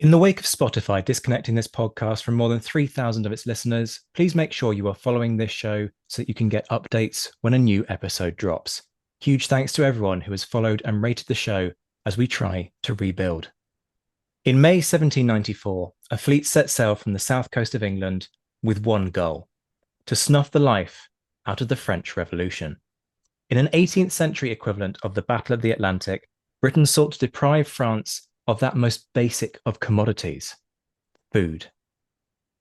In the wake of Spotify disconnecting this podcast from more than 3,000 of its listeners, please make sure you are following this show so that you can get updates when a new episode drops. Huge thanks to everyone who has followed and rated the show as we try to rebuild. In May 1794, a fleet set sail from the south coast of England with one goal: to snuff the life out of the French Revolution. In an 18th century equivalent of the Battle of the Atlantic, Britain sought to deprive France of that most basic of commodities: food.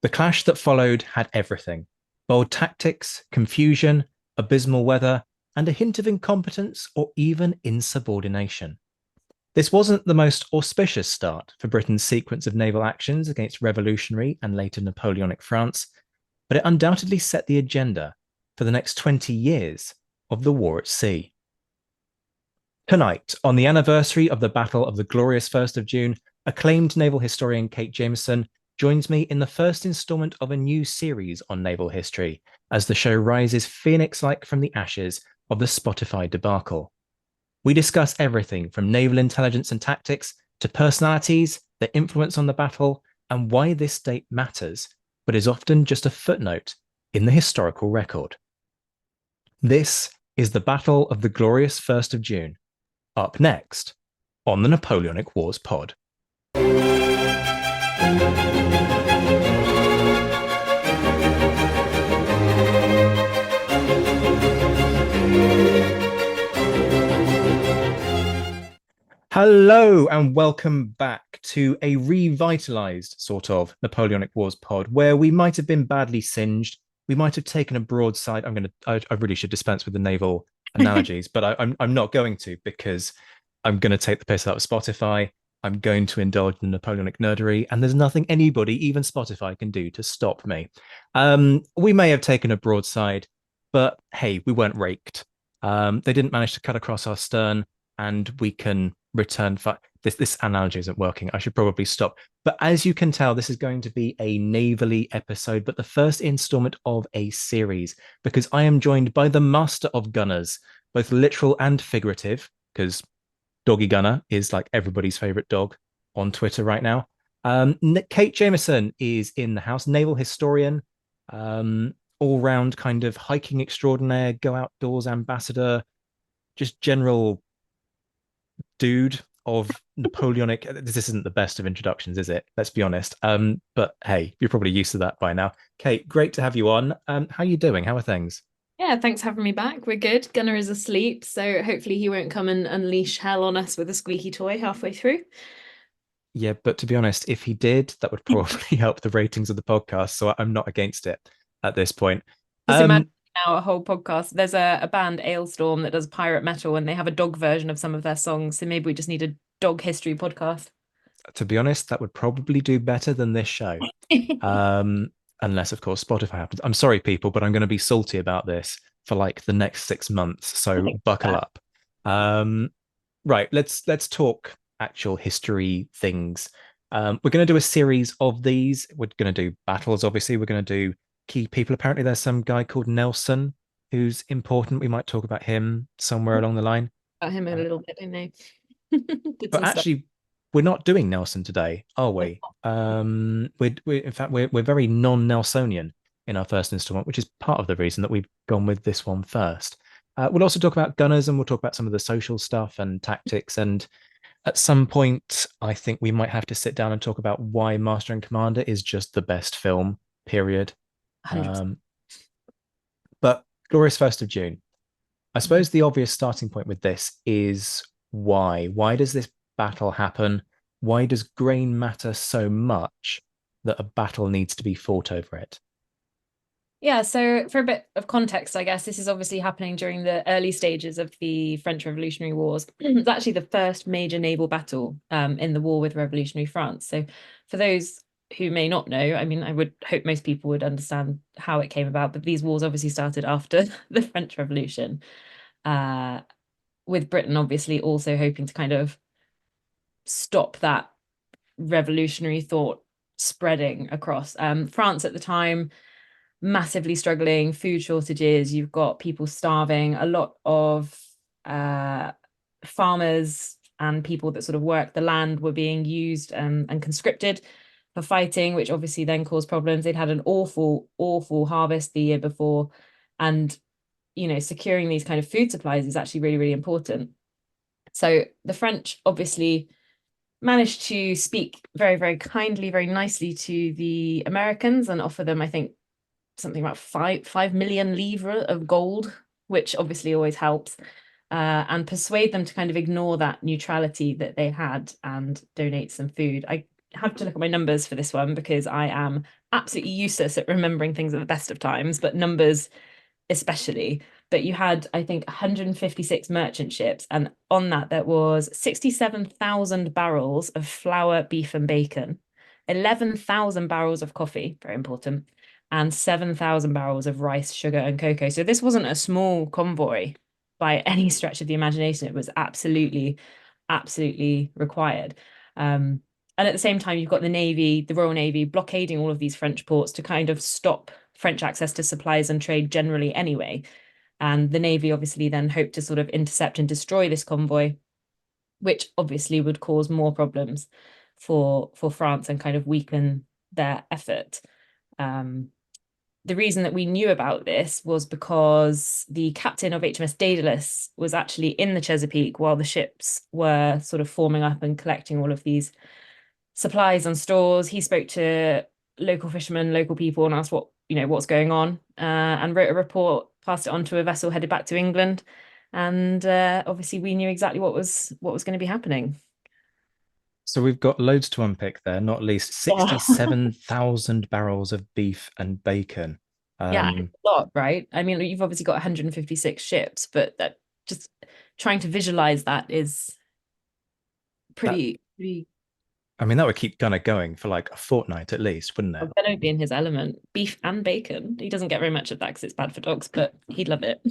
The clash that followed had everything: bold tactics, confusion, abysmal weather, and a hint of incompetence or even insubordination. This wasn't the most auspicious start for Britain's sequence of naval actions against revolutionary and later Napoleonic France, but it undoubtedly set the agenda for the next 20 years of the war at sea. Tonight, on the anniversary of the Battle of the Glorious 1st of June, acclaimed naval historian Kate Jamieson joins me in the first instalment of a new series on naval history as the show rises phoenix-like from the ashes of the Spotify debacle. We discuss everything from naval intelligence and tactics to personalities, their influence on the battle, and why this date matters, but is often just a footnote in the historical record. This is the Battle of the Glorious 1st of June. Up next on the Napoleonic Wars pod. Hello and welcome back to a revitalized sort of Napoleonic Wars pod where we might have been badly singed. We might have taken a broadside. I really should dispense with the naval analogies, but I'm not going to, because I'm going to take the piss out of Spotify. I'm going to indulge in Napoleonic nerdery, and there's nothing anybody, even Spotify, can do to stop me. We may have taken a broadside, but hey, we weren't raked. They didn't manage to cut across our stern, and we can return. This analogy isn't working. I should probably stop. But as you can tell, this is going to be a navally episode, but the first installment of a series, because I am joined by the master of gunners, both literal and figurative, because Doggy Gunner is like everybody's favorite dog on Twitter right now. Kate Jamieson is in the house, naval historian, all round kind of hiking extraordinaire, go outdoors ambassador, just general dude of Napoleonic. This isn't the best of introductions, is it? Let's be honest. But hey, you're probably used to that by now. Kate, great to have you on. How are you doing? How are things? Yeah, thanks for having me back. We're good. Gunnar is asleep, so hopefully he won't come and unleash hell on us with a squeaky toy halfway through. Yeah, but to be honest, if he did, that would probably help the ratings of the podcast. So I'm not against it at this point. Just imagine Um, now a whole podcast. There's a band, Ailstorm, that does pirate metal, and they have a dog version of some of their songs. So maybe we just need a dog history podcast. to be honest, that would probably do better than this show. Unless, of course, Spotify happens. I'm sorry, people, but I'm going to be salty about this for like the next 6 months. So buckle up. Um, right, let's talk actual history things. We're going to do a series of these. We're going to do battles, obviously. We're going to do key people. Apparently, there's some guy called Nelson who's important. We might talk about him somewhere along the line. About him a Uh, little bit, don't they? Did but some stuff. actually, we're not doing Nelson today, are we? We're in fact we're very non-Nelsonian in our first installment, which is part of the reason that we've gone with this one first. We'll also talk about gunners, and we'll talk about some of the social stuff and tactics. And at some point, I think we might have to sit down and talk about why Master and Commander is just the best film, period. 100%. Um, but Glorious First of June. I suppose the obvious starting point with this is why. Why does this battle happen? Why does grain matter so much that a battle needs to be fought over it? Yeah, so for a bit of context, I guess this is obviously happening during the early stages of the French Revolutionary Wars. It's actually the first major naval battle in the war with revolutionary France. So for those who may not know, I mean, I would hope most people would understand how it came about, but these wars obviously started after the French Revolution, uh, with Britain obviously also hoping to kind of stop that revolutionary thought spreading across. France at the time massively struggling, food shortages, you've got people starving, a lot of farmers and people that sort of worked the land were being used and conscripted for fighting, which obviously then caused problems. They'd had an awful, awful harvest the year before. And, securing these kind of food supplies is actually really, really important. So the French obviously managed to speak very, very kindly, very nicely to the Americans and offer them, I think, something about 5 million livres of gold, which obviously always helps, and persuade them to kind of ignore that neutrality that they had and donate some food. I have to look at my numbers for this one because I am absolutely useless at remembering things at the best of times, but numbers especially. But you had, I think, 156 merchant ships, and on that there was 67,000 barrels of flour, beef, and bacon, 11,000 barrels of coffee, very important, and 7,000 barrels of rice, sugar, and cocoa. So this wasn't a small convoy by any stretch of the imagination. It was absolutely, absolutely required. And at the same time, you've got the Navy, the Royal Navy, blockading all of these French ports to kind of stop French access to supplies and trade generally anyway. And the Navy obviously then hoped to sort of intercept and destroy this convoy, which obviously would cause more problems for France and kind of weaken their effort. The reason that we knew about this was because the captain of HMS Daedalus was actually in the Chesapeake while the ships were sort of forming up and collecting all of these supplies and stores. He spoke to local fishermen, local people, and asked what's going on, and wrote a report, passed it on to a vessel headed back to England. And obviously we knew exactly what was going to be happening. So we've got loads to unpick there, not least Yeah. 67,000 barrels of beef and bacon. Yeah, it's a lot, right? I mean, you've obviously got 156 ships, but that just trying to visualize that is that pretty. I mean, that would keep kind of going for like a fortnight at least, wouldn't it? Ben would be in his element. Beef and bacon. He doesn't get very much of that because it's bad for dogs, but he'd love it.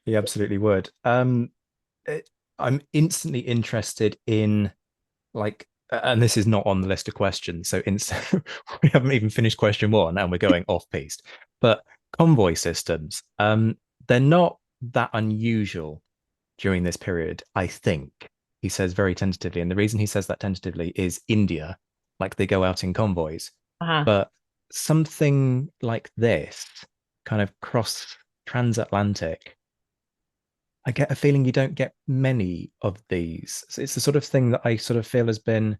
He absolutely would. I'm instantly interested in like, and this is not on the list of questions, so we haven't even finished question one, and we're going off piste. But convoy systems, they're not that unusual during this period, I think. He says very tentatively, and the reason he says that tentatively is India, like they go out in convoys. Uh-huh. But something like this, kind of cross transatlantic, I get a feeling you don't get many of these. So it's the sort of thing that I sort of feel has been,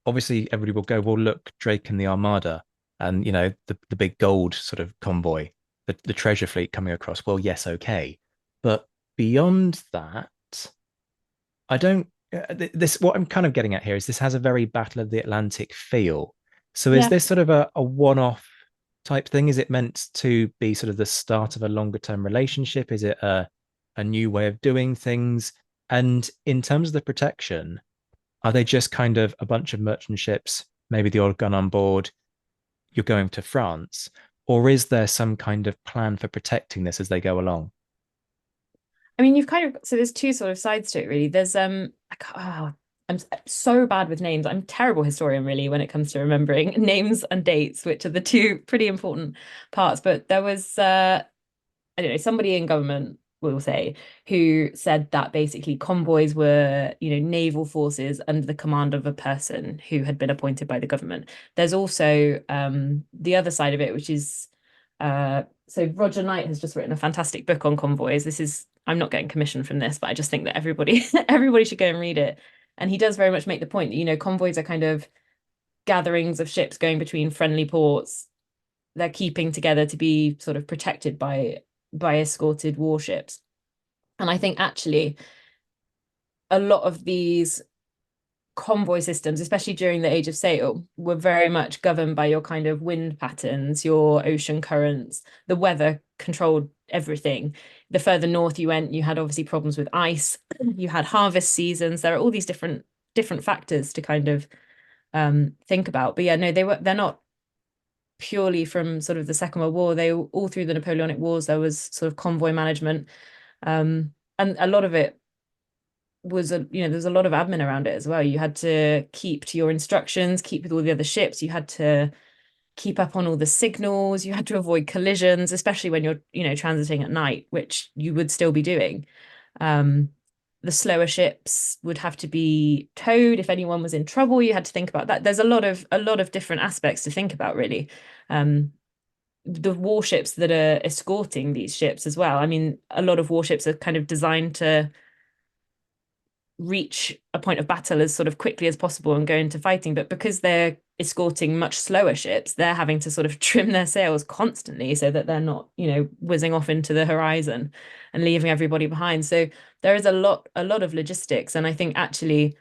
obviously everybody will go, well, look, Drake and the Armada and, the big gold sort of convoy, the treasure fleet coming across. Well, yes, okay. But beyond that, I don't, this, what I'm kind of getting at here is this has a very Battle of the Atlantic feel. So is Yeah. this sort of a one-off type thing? Is it meant to be sort of the start of a longer term relationship? Is it a new way of doing things? And in terms of the protection, are they just kind of a bunch of merchant ships, maybe the odd gun on board, you're going to France? Or is there some kind of plan for protecting this as they go along? I mean, you've kind of, so there's two sort of sides to it, really. There's I'm so bad with names. I'm a terrible historian, really, when it comes to remembering names and dates, which are the two pretty important parts. But there was I don't know, somebody in government will say, who said that basically convoys were, naval forces under the command of a person who had been appointed by the government. There's also the other side of it, which is so Roger Knight has just written a fantastic book on convoys. I'm not getting commission from this, but I just think that everybody should go and read it. And he does very much make the point that, convoys are kind of gatherings of ships going between friendly ports. They're keeping together to be sort of protected by escorted warships. And I think actually a lot of these convoy systems, especially during the age of sail, were very much governed by your kind of wind patterns, your ocean currents, the weather controlled everything. The further north you went, you had obviously problems with ice, you had harvest seasons. There are all these different factors to kind of think about. But yeah, no, they're not purely from sort of the Second World War. They all through the Napoleonic Wars, there was sort of convoy management. And a lot of it was there's a lot of admin around it as well. You had to keep to your instructions, keep with all the other ships. You had to keep up on all the signals. You had to avoid collisions, especially when you're, transiting at night, which you would still be doing. Um, the slower ships would have to be towed if anyone was in trouble. You had to think about that. There's a lot of different aspects to think about, really. Um, the warships that are escorting these ships as well. I mean, a lot of warships are kind of designed to reach a point of battle as sort of quickly as possible and go into fighting. But because they're escorting much slower ships, they're having to sort of trim their sails constantly so that they're not, whizzing off into the horizon and leaving everybody behind. So there is a lot of logistics. And I think actually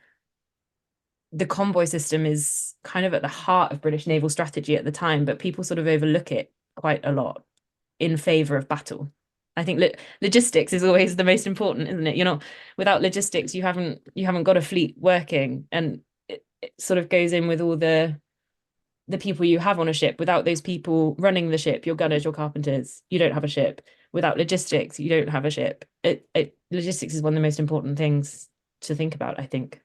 the convoy system is kind of at the heart of British naval strategy at the time, but people sort of overlook it quite a lot in favor of battle. I think logistics is always the most important, isn't it? You're not without logistics, you haven't got a fleet working, and it sort of goes in with all the people you have on a ship. Without those people running the ship, your gunners, your carpenters, you don't have a ship. Without logistics, you don't have a ship. Logistics is one of the most important things to think about, I think.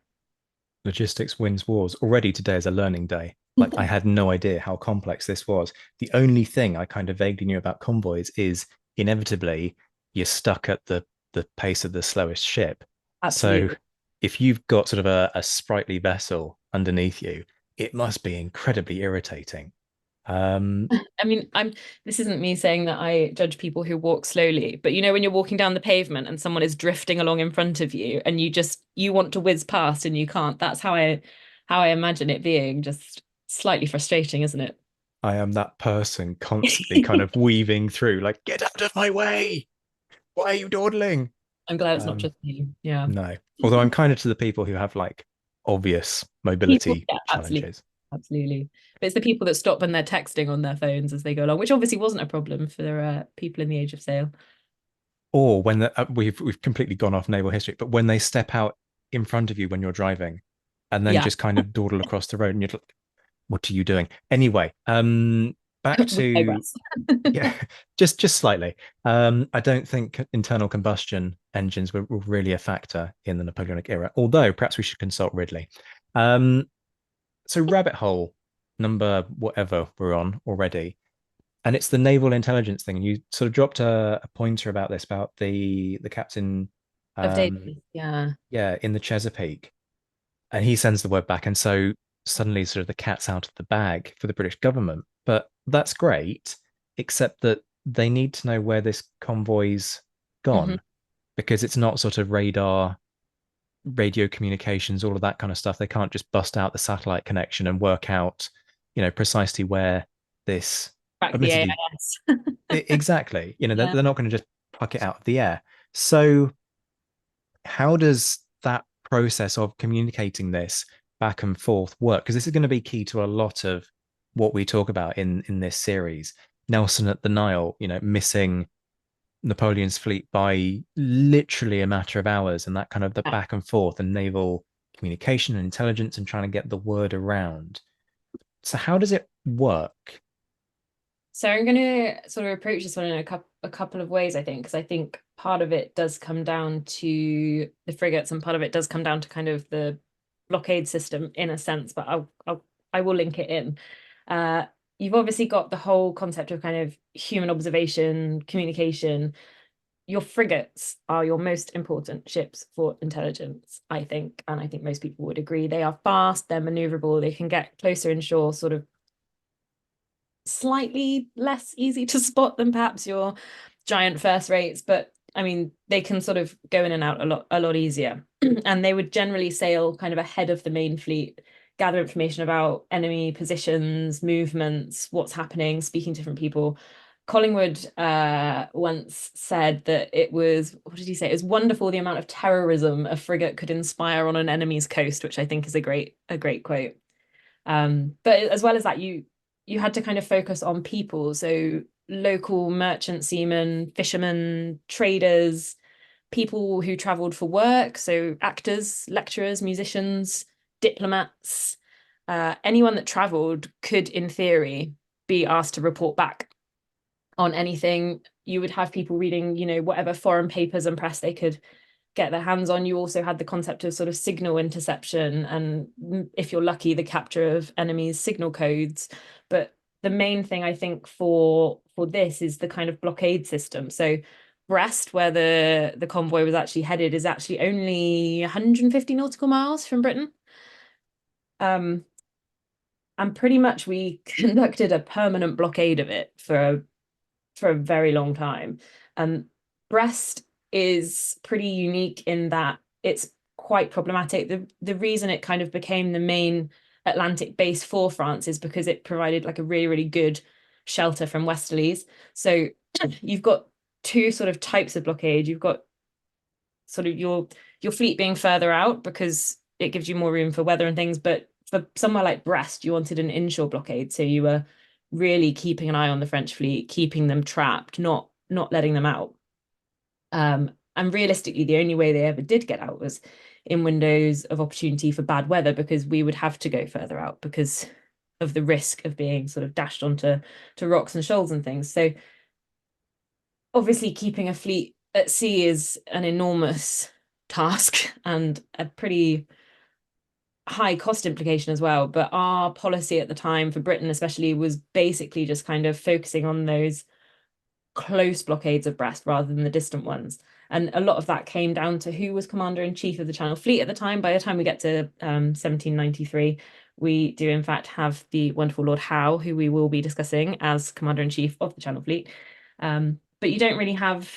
Logistics wins wars. Already today is a learning day. Like I had no idea how complex this was. The only thing I kind of vaguely knew about convoys is inevitably you're stuck at the pace of the slowest ship. So Absolutely. if you've got sort of a sprightly vessel underneath you, it must be incredibly irritating. Um, I mean, this isn't me saying that I judge people who walk slowly, but when you're walking down the pavement and someone is drifting along in front of you and you want to whiz past and you can't. That's how I imagine it being, just slightly frustrating, isn't it? I am that person constantly kind of weaving through, like, get out of my way. Why are you dawdling? I'm glad it's not Um, just you. Yeah. no. Although I'm kind of to the people who have like obvious People, mobility yeah, absolutely. challenges. Absolutely. But it's the people that stop and they're texting on their phones as they go along, which obviously wasn't a problem for people in the age of sail. Or when we've completely gone off naval history, but when they step out in front of you when you're driving and then Yeah. just kind of dawdle across the road and you're like, what are you doing? Anyway, back We to digress. yeah, just slightly. I don't think internal combustion engines were really a factor in the Napoleonic era, although perhaps we should consult Ridley. Um, so rabbit hole number whatever we're on already, and it's the naval intelligence thing. And you sort of dropped a pointer about this, about the captain, Of um, Davis. Yeah. yeah, in the Chesapeake, and he sends the word back, and so suddenly sort of the cat's out of the bag for the British government. But that's great, except that they need to know where this convoy's Hmm. gone, because it's not sort of radar, radio communications, all of that kind of stuff. They can't just bust out the satellite connection and work out, precisely where this, Back the admittedly, AIS. exactly, Yeah. they're not going to just pluck it out of the air. So how does that process of communicating this back and forth work? Because this is going to be key to a lot of what we talk about in this series. Nelson at the Nile, missing Napoleon's fleet by literally a matter of hours, and that kind of the back and forth and naval communication and intelligence and trying to get the word around. So how does it work? So I'm going to sort of approach this one in a couple of ways, I think, because I think part of it does come down to the frigates and part of it does come down to kind of the blockade system in a sense, but I will link it in. Uh, you've obviously got the whole concept of kind of human observation, communication. Your frigates are your most important ships for intelligence, I think, and I think most people would agree. They are fast, they're maneuverable, they can get closer inshore sort of slightly less easy to spot than perhaps your giant first rates, but I mean they can sort of go in and out a lot easier. And they would generally sail kind of ahead of the main fleet, gather information about enemy positions, movements, what's happening, speaking to different people. Collingwood once said that it was, what did he say? It was wonderful the amount of terrorism a frigate could inspire on an enemy's coast, which I think is a great quote. But as well as that, you had to kind of focus on people, so local merchant seamen, fishermen, traders, people who traveled for work, so actors, lecturers, musicians, diplomats. Anyone that traveled could, in theory, be asked to report back on anything. You would have people reading, whatever foreign papers and press they could get their hands on. You also had the concept of sort of signal interception and, if you're lucky, the capture of enemies' signal codes. But the main thing I think for this is the kind of blockade system. So Brest, where the convoy was actually headed, is actually only 150 nautical miles from Britain. Um, and pretty much we conducted a permanent blockade of it for a very long time. And Brest is pretty unique in that it's quite problematic. The reason it kind of became the main Atlantic base for France is because it provided like a really, really good shelter from westerlies. So you've got two sort of types of blockade. You've got sort of your fleet being further out because it gives you more room for weather and things. But for somewhere like Brest, you wanted an inshore blockade. So you were really keeping an eye on the French fleet, keeping them trapped, not letting them out. And realistically, the only way they ever did get out was in windows of opportunity for bad weather, because we would have to go further out because of the risk of being sort of dashed onto rocks and shoals and things. So obviously keeping a fleet at sea is an enormous task and a pretty high cost implication as well. But our policy at the time for Britain, especially, was basically just kind of focusing on those close blockades of Brest rather than the distant ones. And a lot of that came down to who was commander in chief of the Channel Fleet at the time. By the time we get to 1793, we do in fact have the wonderful Lord Howe, who we will be discussing as commander in chief of the Channel Fleet. But you don't really have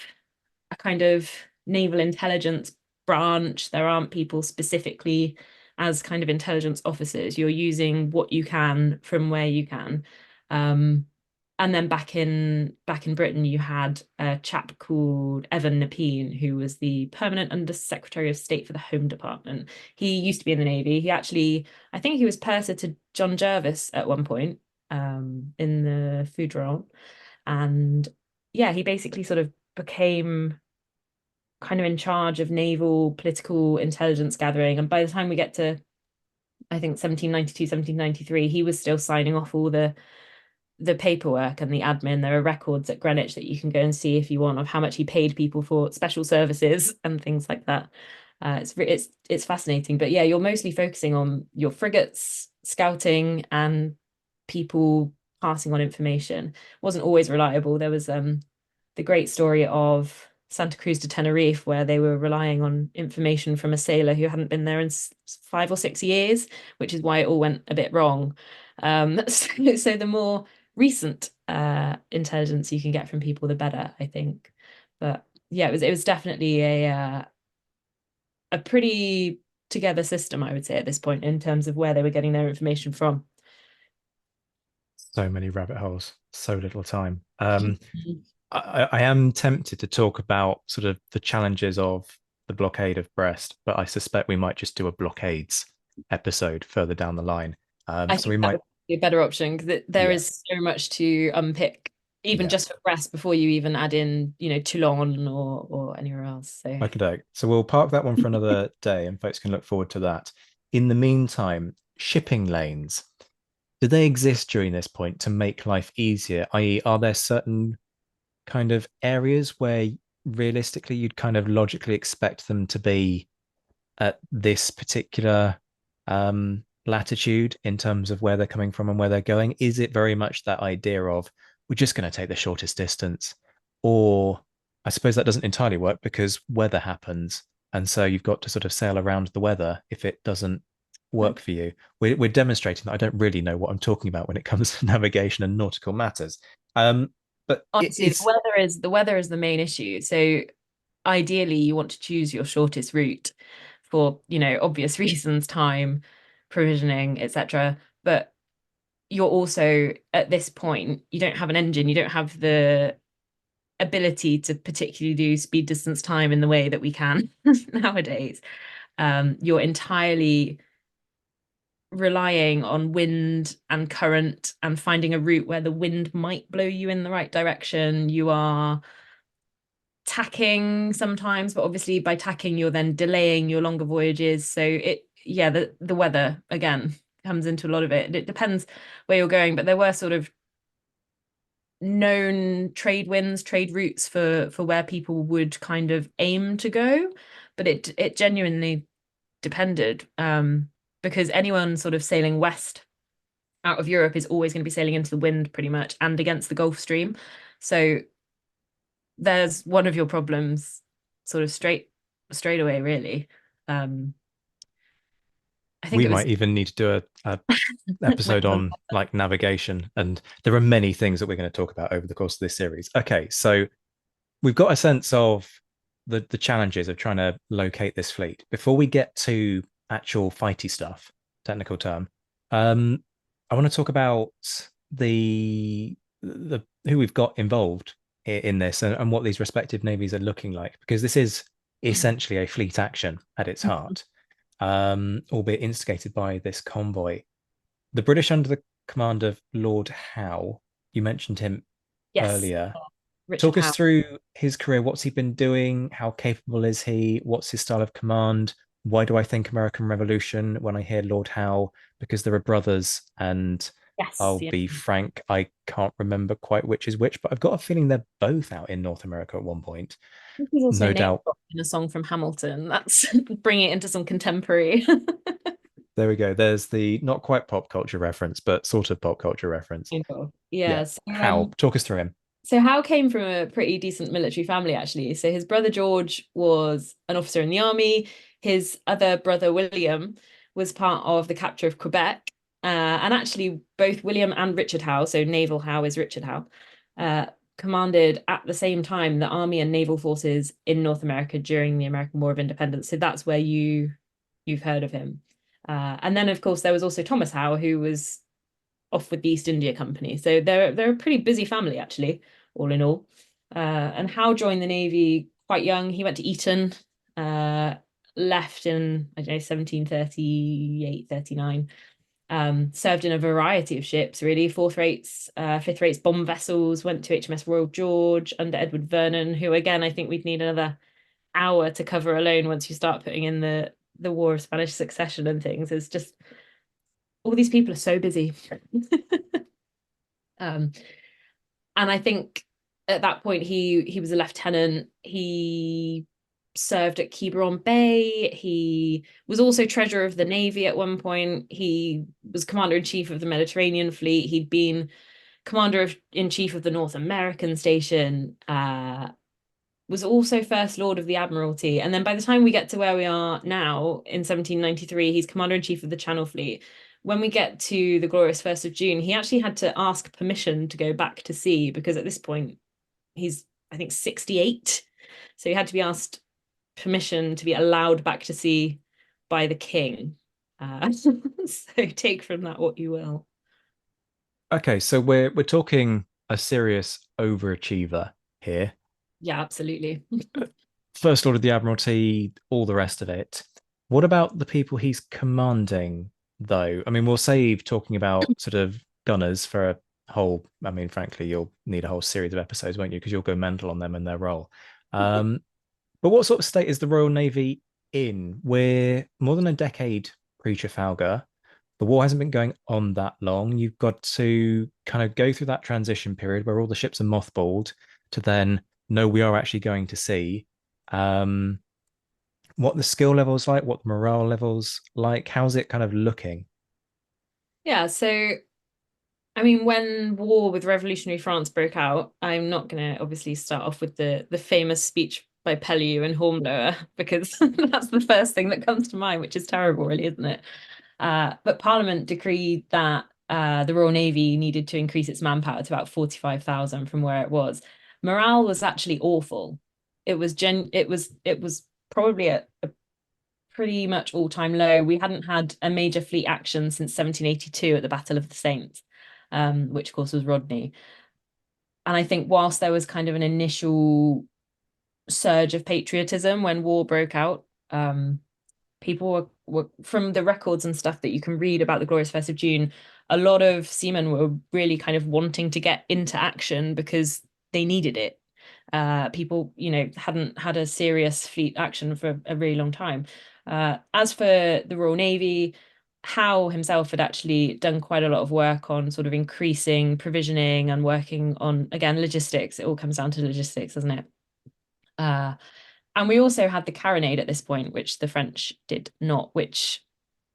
a kind of naval intelligence branch. There aren't people specifically as kind of intelligence officers. You're using what you can from where you can. And then back in Britain, you had a chap called Evan Nepean, who was the permanent Under Secretary of State for the Home Department. He used to be in the Navy. He actually, I think he was purser to John Jervis at one point, in the Foudron. And yeah, he basically sort of became kind of in charge of naval political intelligence gathering. And by the time we get to, I think, 1792, 1793, he was still signing off all the paperwork and the admin. There are records at Greenwich that you can go and see if you want, of how much he paid people for special services and things like that. It's fascinating. But yeah, you're mostly focusing on your frigates, scouting, and people passing on information. Wasn't always reliable. There was the great story of Santa Cruz de Tenerife, where they were relying on information from a sailor who hadn't been there in 5 or 6 years, which is why it all went a bit wrong. So the more recent intelligence you can get from people, the better, I think. But yeah, it was definitely a pretty together system, I would say, at this point, in terms of where they were getting their information from. So many rabbit holes, so little time. I am tempted to talk about sort of the challenges of the blockade of Brest, but I suspect we might just do a blockades episode further down the line. I So we think that might, would be a better option because there yeah, is so much to unpick, even yeah, just for Brest, before you even add in, Toulon or anywhere else. So okay. So we'll park that one for another day, and folks can look forward to that. In the meantime, shipping lanes, do they exist during this point to make life easier? I.e., are there certain kind of areas where realistically you'd kind of logically expect them to be at this particular latitude in terms of where they're coming from and where they're going? Is it very much that idea of we're just going to take the shortest distance? Or I suppose that doesn't entirely work because weather happens. And so you've got to sort of sail around the weather if it doesn't work for you. We're demonstrating that I don't really know what I'm talking about when it comes to navigation and nautical matters. Um, but honestly, it's the weather is the main issue. So ideally, you want to choose your shortest route for, obvious reasons, time, provisioning, etc. But you're also, at this point, you don't have an engine, you don't have the ability to particularly do speed, distance, time in the way that we can nowadays. You're entirely relying on wind and current and finding a route where the wind might blow you in the right direction. You are tacking sometimes, but obviously by tacking you're then delaying your longer voyages. So yeah, the weather again comes into a lot of it. It depends where you're going, but there were sort of known trade winds, trade routes for where people would kind of aim to go, but it genuinely depended, because anyone sort of sailing west out of Europe is always going to be sailing into the wind pretty much and against the Gulf Stream. So there's one of your problems sort of straight away, really. Um, I think We it was might even need to do a episode when on like navigation, and there are many things that we're going to talk about over the course of this series. Okay, so we've got a sense of the challenges of trying to locate this fleet. Before we get to actual fighty stuff, technical term, um, I want to talk about the who we've got involved in this, and what these respective navies are looking like, because this is essentially a fleet action at its heart, albeit instigated by this convoy. The British under the command of Lord Howe, you mentioned him yes, earlier. Richard Talk us Howe. through his career. What's he been doing? How capable is he? What's his style of command? Why do I think American Revolution when I hear Lord Howe? Because there are brothers, and Yes, I'll yeah. be frank, I can't remember quite which is which, but I've got a feeling they're both out in North America at one point. He's also No name doubt. dropped in a song from Hamilton. That's bringing it into some contemporary. There we go. There's the not quite pop culture reference, but sort of pop culture reference. Yeah. Yeah. How? Talk us through him. So Howe came from a pretty decent military family, actually. So his brother George was an officer in the army. His other brother William was part of the capture of Quebec. And actually, both William and Richard Howe, so Naval Howe is Richard Howe, uh, commanded at the same time the army and naval forces in North America during the American War of Independence. So that's where you've heard of him. And then, of course, there was also Thomas Howe, who was off with the East India Company. So they're a pretty busy family, actually, all in all. And Howe joined the Navy quite young. He went to Eton, uh, left in, I don't know, 1738, 39. Served in a variety of ships, really, fourth rates, fifth rates bomb vessels, went to HMS Royal George under Edward Vernon, who again, I think we'd need another hour to cover alone once you start putting in the War of Spanish Succession and things. It's just all these people are so busy. Um, and I think at that point he was a lieutenant. He served at Quiberon Bay. He was also treasurer of the Navy at one point. He was commander in chief of the Mediterranean Fleet. He'd been commander in chief of the North American Station. Was also First Lord of the Admiralty. And then by the time we get to where we are now in 1793, he's Commander in Chief of the Channel Fleet. When we get to the glorious 1st of June, he actually had to ask permission to go back to sea because at this point he's, I think, 68. So he had to be asked permission to be allowed back to sea by the king. So take from that what you will. Okay, so we're talking a serious overachiever here. Yeah, absolutely. First Lord of the Admiralty, all the rest of it. What about the people he's commanding, though? I mean, we'll save talking about sort of gunners for a whole. I mean, frankly, you'll need a whole series of episodes, won't you? Because you'll go mental on them and their role. Um, but what sort of state is the Royal Navy in? We're more than a decade pre-Trafalgar. The war hasn't been going on that long. You've got to kind of go through that transition period where all the ships are mothballed to then know we are actually going to sea. Um, what the skill levels like, what the morale levels like, how's it kind of looking? Yeah, so I mean, when war with revolutionary France broke out, I'm not going to obviously start off with the famous speech by Pellew and Hornblower because that's the first thing that comes to mind, which is terrible, really, isn't it? But Parliament decreed that the Royal Navy needed to increase its manpower to about 45,000 from where it was. Morale was actually awful. It was probably a pretty much all-time low. We hadn't had a major fleet action since 1782 at the Battle of the Saints, which of course was Rodney. And I think whilst there was kind of an initial surge of patriotism when war broke out, people were from the records and stuff that you can read about the Glorious First of June, a lot of seamen were really kind of wanting to get into action because they needed it. People, hadn't had a serious fleet action for a really long time. As for the Royal Navy, Howe himself had actually done quite a lot of work on sort of increasing provisioning and working on, again, logistics. It all comes down to logistics, doesn't it? Uh, and we also had the carronade at this point, which the French did not, which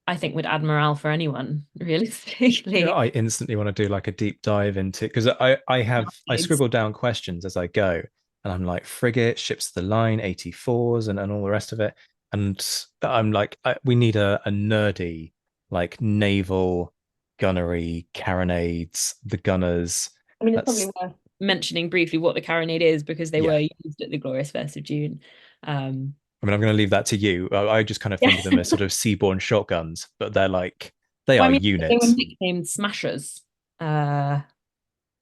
I think would add morale for anyone, Yeah, realistically. I instantly want to do like a deep dive into because I Gigs. scribble down questions as I go. And I'm like, frigate, ships of the line, 84s, and all the rest of it. And I'm like, we need a nerdy, like naval gunnery, carronades, the gunners. I mean, it's probably That's, worth mentioning briefly what the carronade is because they yeah. were used at the Glorious 1st of June. Um, I mean, I'm going to leave that to you. I just kind of think yeah. of them as sort of seaborne shotguns, but they're like, they Well, I are mean, they were units. nicknamed smashers uh,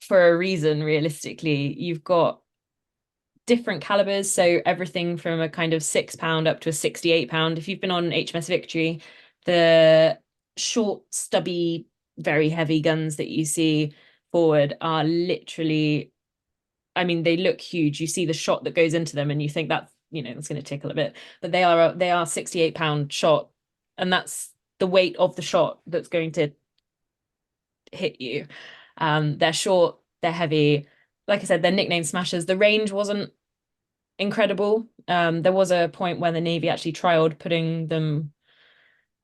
for a reason, realistically. You've got different calibers, so everything from a kind of 6 pound up to a 68 pound. If you've been on HMS Victory, the short, stubby, very heavy guns that you see forward are literally, I mean, they look huge. You see the shot that goes into them and you think that's, that's going to tickle a bit, but they are 68 pound shot, and that's the weight of the shot that's going to hit you. They're short, they're heavy. Like I said, they're nicknamed smashers. The range wasn't incredible. There was a point where the Navy actually trialed putting them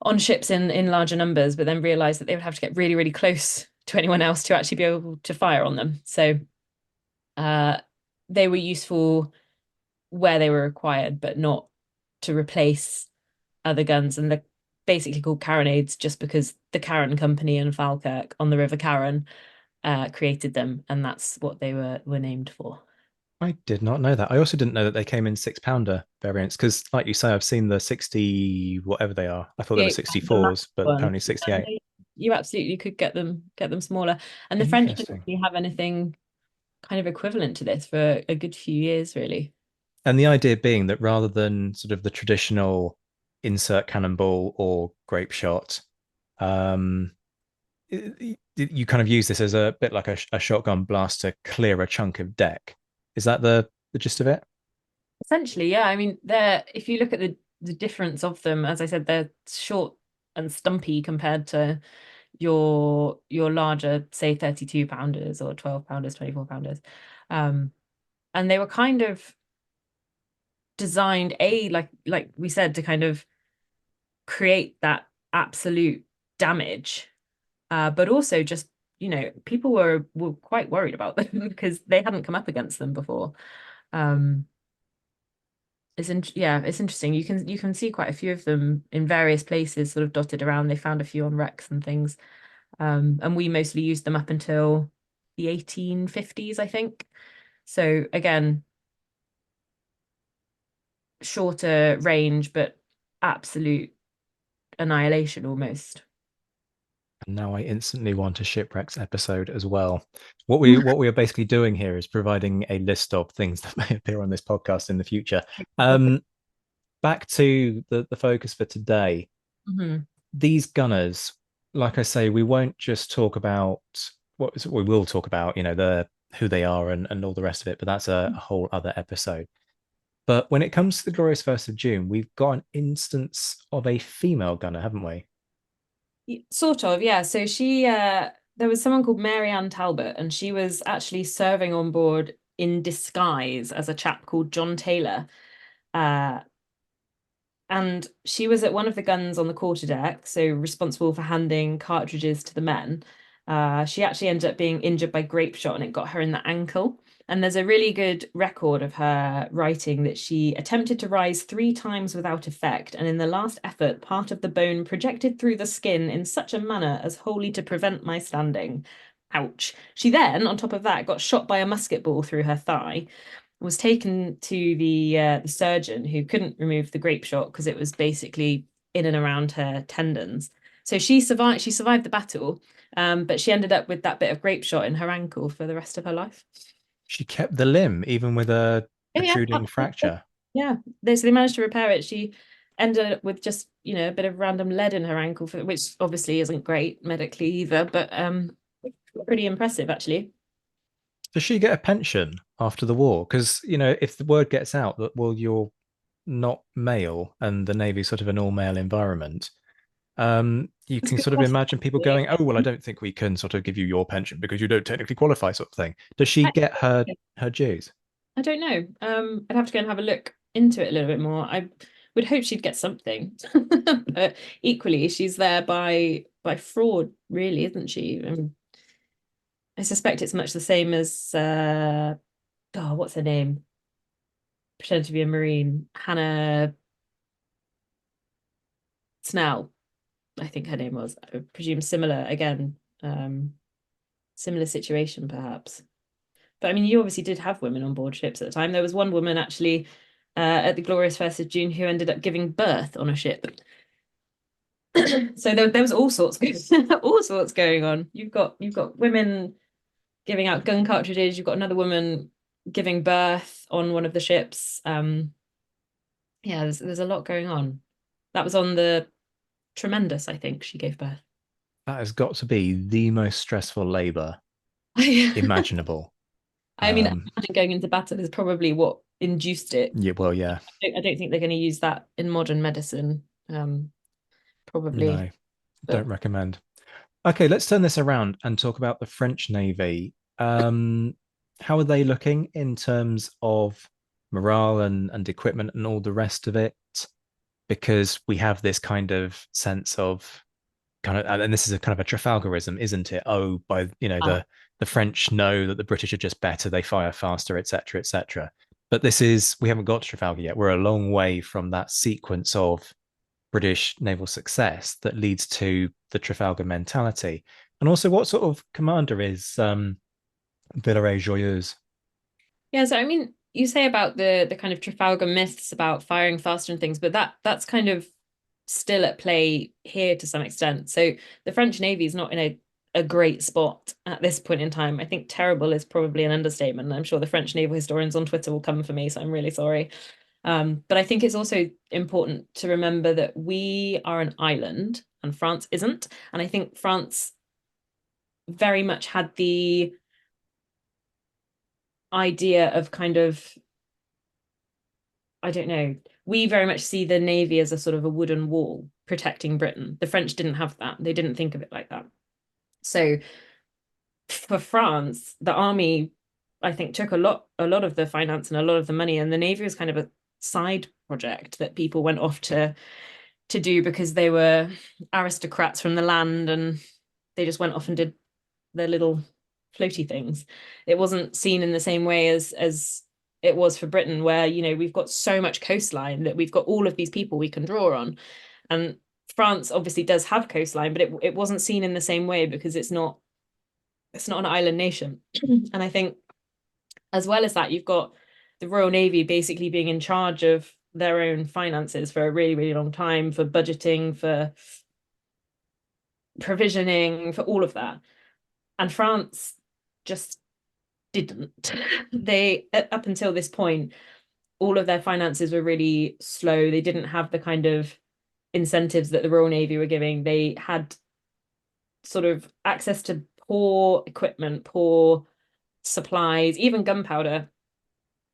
on ships in larger numbers, but then realized that they would have to get really, really close to anyone else to actually be able to fire on them. So uh, they were useful where they were required, but not to replace other guns. And they're basically called carronades just because the Carron Company in Falkirk on the River Carron created them, and that's what they were named for. I did not know that. I also didn't know that they came in 6 pounder variants because, like you say, I've seen the 60, whatever they are. I thought they were 68 the max 64s, but one. apparently 68. You absolutely could get them smaller. And the French didn't Interesting. really have anything kind of equivalent to this for a good few years, really. And the idea being that rather than sort of the traditional insert cannonball or grape shot, um, you kind of use this as a bit like a shotgun blast to clear a chunk of deck. Is that the gist of it? Essentially, yeah. I mean, they're if you look at the difference of them, as I said, they're short and stumpy compared to your larger, say, 32 pounders or 12 pounders, 24 pounders. Um, and they were kind of designed like we said to kind of create that absolute damage, but also just people were quite worried about them because they hadn't come up against them before. um yeah, it's interesting. You can see quite a few of them in various places sort of dotted around. They found a few on wrecks and things. And we mostly used them up until the 1850s, I think. So again, shorter range, but absolute annihilation almost. And now I instantly want a shipwrecks episode as well. What we are basically doing here is providing a list of things that may appear on this podcast in the future. Um, Back to the focus for today. Mhm. These gunners, like I say, we won't just talk about what we will talk about, the who they are and all the rest of it, but that's a whole other episode. But when it comes to the Glorious First of June, we've got an instance of a female gunner, haven't we? Sort of, yeah. So there was someone called Mary Ann Talbot, and she was actually serving on board in disguise as a chap called John Taylor. Uh, and she was at one of the guns on the quarterdeck, so responsible for handing cartridges to the men. She actually ended up being injured by grape shot, and it got her in the ankle. And there's a really good record of her writing that she attempted to rise 3 times without effect, and in the last effort, part of the bone projected through the skin in such a manner as wholly to prevent my standing. Ouch. She then, on top of that, got shot by a musket ball through her thigh, was taken to the surgeon who couldn't remove the grape shot because it was basically in and around her tendons. So she survived. She survived the battle, but she ended up with that bit of grape shot in her ankle for the rest of her life. She kept the limb even with a Oh yeah, protruding absolutely. fracture. Yeah. So they managed to repair it. She ended up with just a bit of random lead in her ankle, which obviously isn't great medically either, but pretty impressive actually. Does she get a pension after the war? Because, if the word gets out that, well, you're not male and the Navy's sort of an all male environment, you It's a can good sort of question, imagine people actually. going, oh, well, I don't think we can sort of give you your pension because you don't technically qualify, sort of thing. Does she I, get her dues? I don't know. I'd have to go and have a look into it a little bit more. I would hope she'd get something, but equally, she's there by fraud, really, isn't she? I suspect it's much the same as oh, what's her name? pretend to be a Marine, Hannah Snell, I think her name was. I presume similar again, similar situation perhaps. But I mean, you obviously did have women on board ships at the time. There was one woman actually at the Glorious First of June who ended up giving birth on a ship. So there was all sorts all sorts going on. You've got women giving out gun cartridges. You've got another woman giving birth on one of the ships. Yeah, there's a lot going on. That was on the Tremendous, I think she gave birth. That has got to be the most stressful labor I imaginable. mean, Um, imagine going into battle is probably what induced it. yeah, well, yeah, I don't think they're going to use that in modern medicine, probably. no, don't But recommend. Okay, let's turn this around and talk about the French Navy. How are they looking in terms of morale and equipment and all the rest of it? Because we have this kind of sense of kind of, and this is a kind of a Trafalgarism, isn't it? Oh, by ah, the French know that the British are just better, they fire faster, etc., etc. But this is we haven't got to Trafalgar yet. We're a long way from that sequence of British naval success that leads to the Trafalgar mentality. And also, what sort of commander is Villaret-Joyeuse? yeah. So I mean, you say about the kind of Trafalgar myths about firing faster and things, but that's kind of still at play here to some extent. So the French Navy is not in a great spot at this point in time. I think terrible is probably an understatement. I'm sure the French naval historians on Twitter will come for me, so I'm really sorry. But I think it's also important to remember that we are an island and France isn't. And I think France very much had the idea of kind of, I don't know, we very much see the Navy as a sort of a wooden wall protecting Britain. The French didn't have that. They didn't think of it like that. So for France, the army, I think, took a lot of the finance and a lot of the money, and the Navy was kind of a side project that people went off to do because they were aristocrats from the land and they just went off and did their little floaty things. It wasn't seen in the same way as it was for Britain, where we've got so much coastline that we've got all of these people we can draw on. And France obviously does have coastline, but it wasn't seen in the same way because it's not an island nation. And I think as well as that, you've got the Royal Navy basically being in charge of their own finances for a really, really long time, for budgeting, for provisioning, for all of that. And France just didn't. They, up until this point, all of their finances were really slow. They didn't have the kind of incentives that the Royal Navy were giving. They had sort of access to poor equipment, poor supplies, even gunpowder.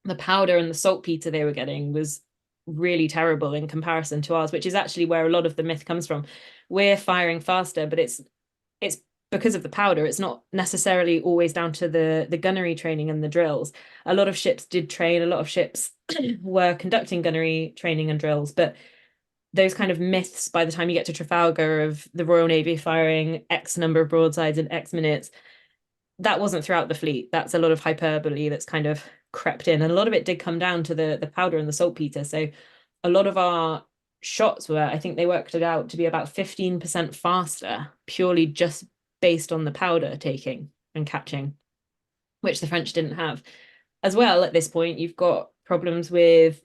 The powder and the saltpeter they were getting was really terrible in comparison to ours, which is actually where a lot of the myth comes from. We're firing faster, but it's because of the powder. It's not necessarily always down to the gunnery training and the drills. A lot of ships did train, a lot of ships were conducting gunnery training and drills, but those kind of myths by the time you get to Trafalgar of the Royal Navy firing X number of broadsides in X minutes, that wasn't throughout the fleet. That's a lot of hyperbole that's kind of crept in. And a lot of it did come down to the powder and the saltpeter. So a lot of our shots were, I think they worked it out to be about 15% faster, purely just based on the powder taking and catching, which the French didn't have. As well, at this point, you've got problems with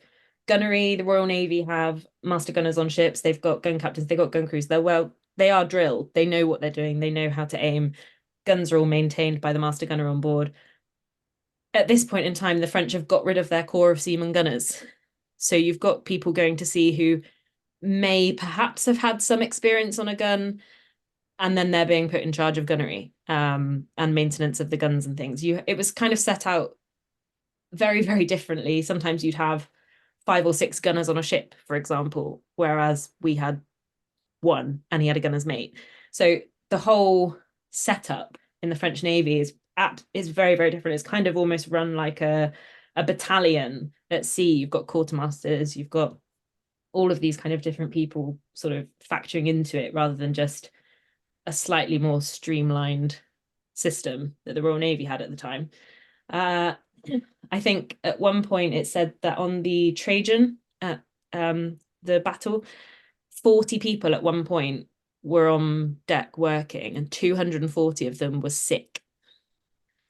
gunnery. The Royal Navy have master gunners on ships. They've got gun captains. They've got gun crews. They are drilled. They know what they're doing. They know how to aim. Guns are all maintained by the master gunner on board. At this point in time, the French have got rid of their corps of seaman gunners. So you've got people going to sea who may perhaps have had some experience on a gun, and then they're being put in charge of gunnery and maintenance of the guns and things. It was kind of set out very, very differently. Sometimes you'd have 5 or 6 gunners on a ship, for example, whereas we had one and he had a gunner's mate. So the whole setup in the French Navy is very, very different. It's kind of almost run like a battalion at sea. You've got quartermasters, you've got all of these kind of different people sort of factoring into it rather than just a slightly more streamlined system that the Royal Navy had at the time. I think at one point it said that on the Trajan at the battle, 40 people at one point were on deck working, and 240 of them were sick.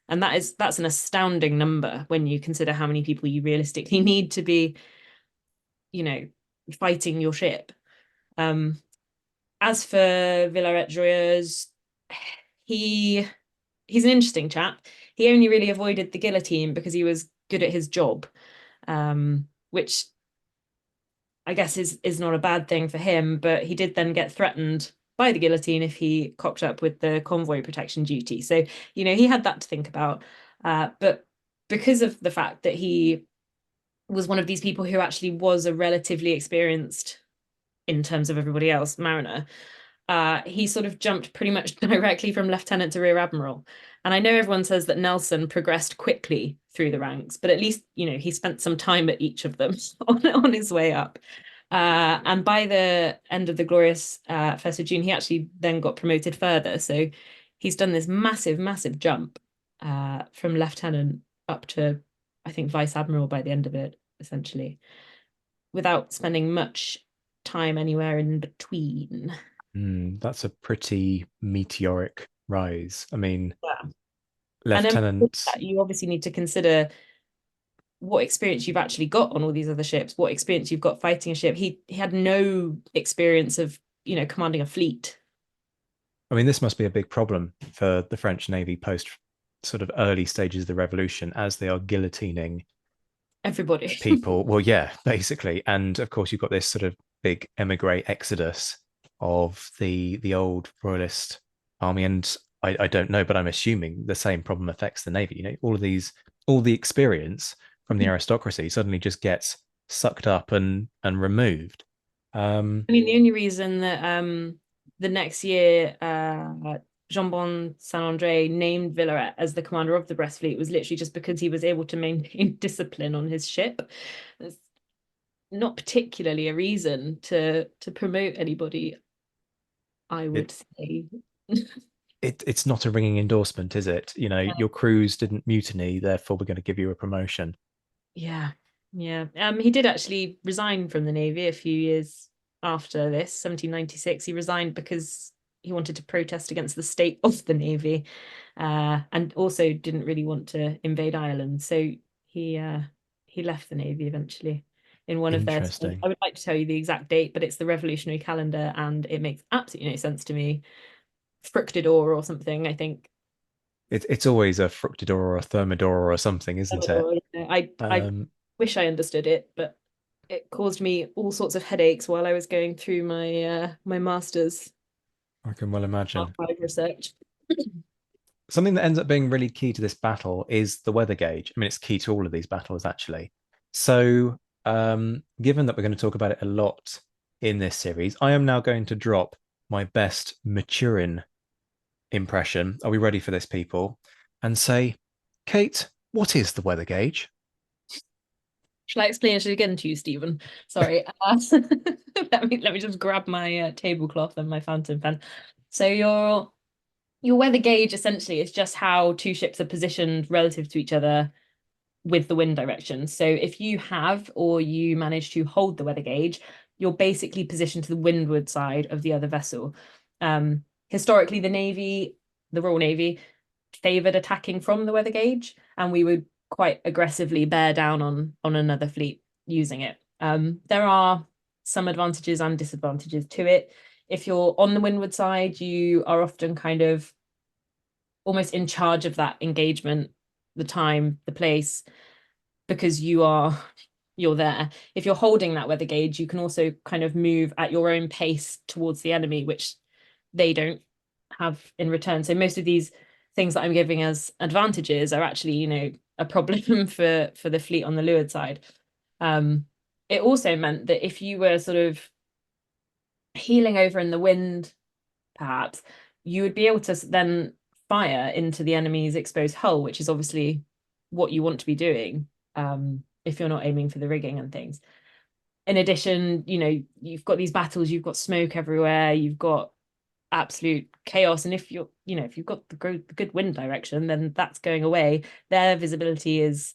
And that's an astounding number when you consider how many people you realistically need to be, fighting your ship. As for Villaret-Joyeuse, he's an interesting chap. He only really avoided the guillotine because he was good at his job, which I guess is not a bad thing for him, but he did then get threatened by the guillotine if he cocked up with the convoy protection duty. So, he had that to think about. But because of the fact that he was one of these people who actually was a relatively experienced, in terms of everybody else, mariner, he sort of jumped pretty much directly from lieutenant to rear admiral. And I know everyone says that Nelson progressed quickly through the ranks, but at least, he spent some time at each of them on his way up. And by the end of the glorious 1st of June, he actually then got promoted further. So he's done this massive, massive jump from lieutenant up to, I think, vice admiral by the end of it, essentially, without spending much time anywhere in between. That's a pretty meteoric rise. I mean, Yeah. And then with Lieutenant. that, you obviously need to consider what experience you've actually got on all these other ships, what experience you've got fighting a ship. He had no experience of, commanding a fleet. I mean, this must be a big problem for the French Navy post sort of early stages of the revolution as they are guillotining Everybody. people. Well, yeah, basically. And of course, you've got this sort of big emigre exodus of the old royalist army. And I don't know, but I'm assuming the same problem affects the Navy. All the experience from the aristocracy suddenly just gets sucked up and removed. I mean, the only reason that the next year Jean-Bon Saint-André named Villaret as the commander of the Brest fleet was literally just because he was able to maintain discipline on his ship. There's not particularly a reason to promote anybody, I would say. It's not a ringing endorsement, is it? Your crews didn't mutiny, therefore we're going to give you a promotion. Yeah, yeah. He did actually resign from the Navy a few years after this, 1796. He resigned because he wanted to protest against the state of the Navy, and also didn't really want to invade Ireland. So he left the Navy eventually in one of their tours. Interesting. I would like to tell you the exact date, but it's the Revolutionary Calendar, and it makes absolutely no sense to me. Fructidor or something, I think. It's always a fructidor or a thermidor or something, isn't it? I Um, wish I understood it, but it caused me all sorts of headaches while I was going through my master's I can well imagine. archive research. Something that ends up being really key to this battle is the weather gauge. I mean, it's key to all of these battles, actually. So, given that we're going to talk about it a lot in this series, I am now going to drop my best Maturin impression. Are we ready for this, people? And say, Kate, what is the weather gauge? Shall I explain it again to you, Stephen? Sorry. Let me just grab my tablecloth and my fountain pen. So your weather gauge essentially is just how two ships are positioned relative to each other with the wind direction. So if you have or you manage to hold the weather gauge, you're basically positioned to the windward side of the other vessel. Historically, the Royal Navy, favoured attacking from the weather gauge, and we would quite aggressively bear down on another fleet using it. There are some advantages and disadvantages to it. If you're on the windward side, you are often kind of almost in charge of that engagement, the time, the place, because you're there. If you're holding that weather gauge, you can also kind of move at your own pace towards the enemy, which they don't have in return. So most of these things that I'm giving as advantages are actually, a problem for the fleet on the leeward side. It also meant that if you were sort of heeling over in the wind, perhaps, you would be able to then fire into the enemy's exposed hull, which is obviously what you want to be doing, if you're not aiming for the rigging and things. In addition, you've got these battles, you've got smoke everywhere, you've got absolute chaos. And if you've got the good wind direction, then that's going away. Their visibility is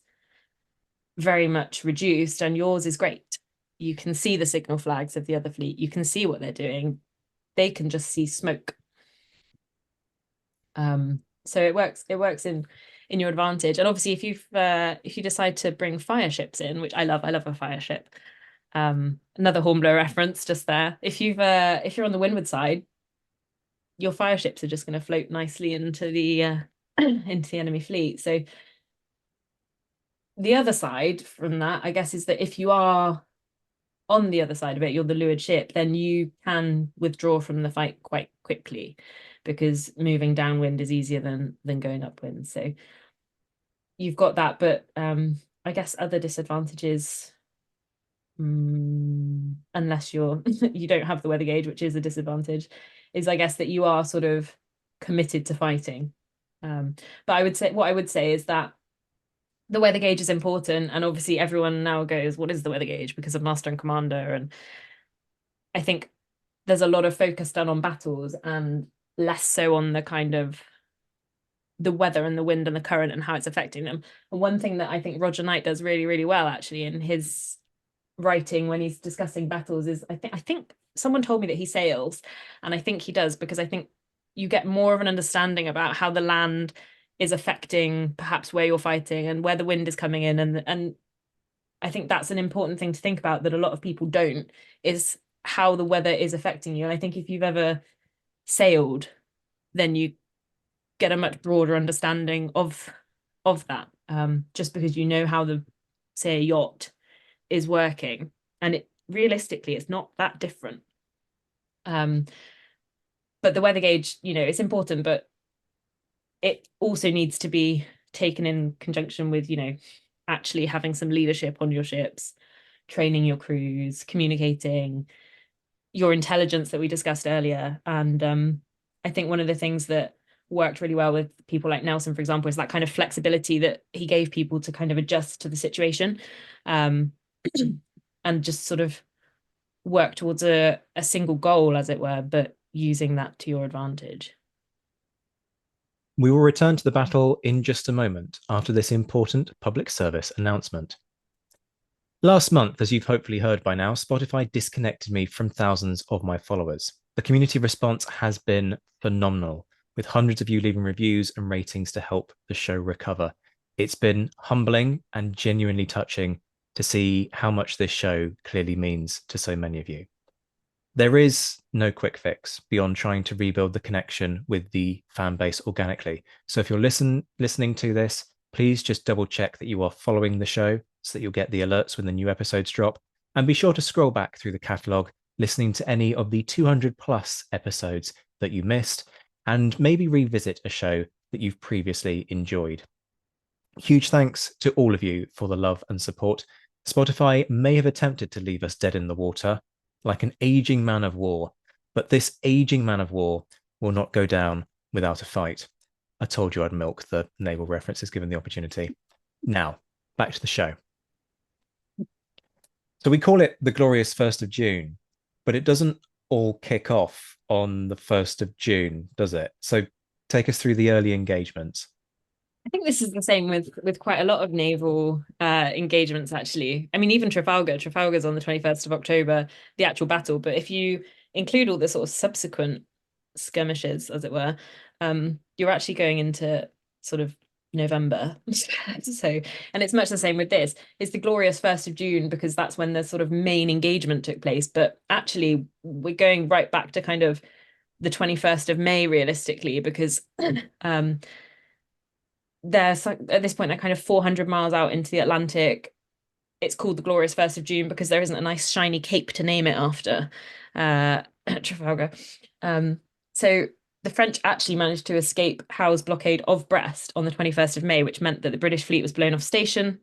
very much reduced, and yours is great. You can see the signal flags of the other fleet. You can see what they're doing. They can just see smoke. So it works in your advantage. And obviously if you decide to bring fire ships in, which I love a fire ship. Another Hornblower reference just there. If you're on the windward side, your fire ships are just going to float nicely into the into the enemy fleet. So the other side from that, I guess, is that if you are on the other side of it, you're the leeward ship, then you can withdraw from the fight quite quickly, because moving downwind is easier than going upwind. So you've got that, but I guess other disadvantages, unless you're you don't have the weather gauge, which is a disadvantage, is I guess that you are sort of committed to fighting. But what I would say is that the weather gauge is important, and obviously everyone now goes, what is the weather gauge, because of Master and Commander, and I think there's a lot of focus done on battles and less so on the kind of the weather and the wind and the current and how it's affecting them. And one thing that I think Roger Knight does really, really well actually in his writing when he's discussing battles is I think someone told me that he sails, and I think he does, because I think you get more of an understanding about how the land is affecting perhaps where you're fighting and where the wind is coming in, and I think that's an important thing to think about that a lot of people don't, is how the weather is affecting you. And I think if you've ever sailed, then you get a much broader understanding of that, just because you know how the, say, a yacht is working, and it realistically it's not that different. But the weather gauge, it's important, but it also needs to be taken in conjunction with, actually having some leadership on your ships, training your crews, communicating, your intelligence that we discussed earlier. And I think one of the things that worked really well with people like Nelson, for example, is that kind of flexibility that he gave people to kind of adjust to the situation, and just sort of work towards a single goal, as it were, but using that to your advantage. We will return to the battle in just a moment after this important public service announcement. Last month, as you've hopefully heard by now, Spotify disconnected me from thousands of my followers. The community response has been phenomenal, with hundreds of you leaving reviews and ratings to help the show recover. It's been humbling and genuinely touching to see how much this show clearly means to so many of you. There is no quick fix beyond trying to rebuild the connection with the fan base organically. So if you're listening to this, please just double check that you are following the show so that you'll get the alerts when the new episodes drop. And be sure to scroll back through the catalogue, listening to any of the 200 plus episodes that you missed, and maybe revisit a show that you've previously enjoyed. Huge thanks to all of you for the love and support. Spotify may have attempted to leave us dead in the water, like an aging man of war, but this aging man of war will not go down without a fight. I told you I'd milk the naval references given the opportunity. Now, back to the show. So we call it the glorious 1st of June, but it doesn't all kick off on the 1st of June, does it? So take us through the early engagements. I think this is the same with quite a lot of naval engagements, actually. I mean, even Trafalgar's on the 21st of October, the actual battle. But if you include all the sort of subsequent skirmishes, as it were, you're actually going into sort of November. So, and it's much the same with this. It's the glorious 1st of June because that's when the sort of main engagement took place. But actually, we're going right back to kind of the 21st of May, realistically, because they're at this point they're kind of 400 miles out into the Atlantic. It's called the glorious 1st of June because there isn't a nice shiny cape to name it after, Trafalgar. So the French actually managed to escape Howe's blockade of Brest on the 21st of May, which meant that the British fleet was blown off station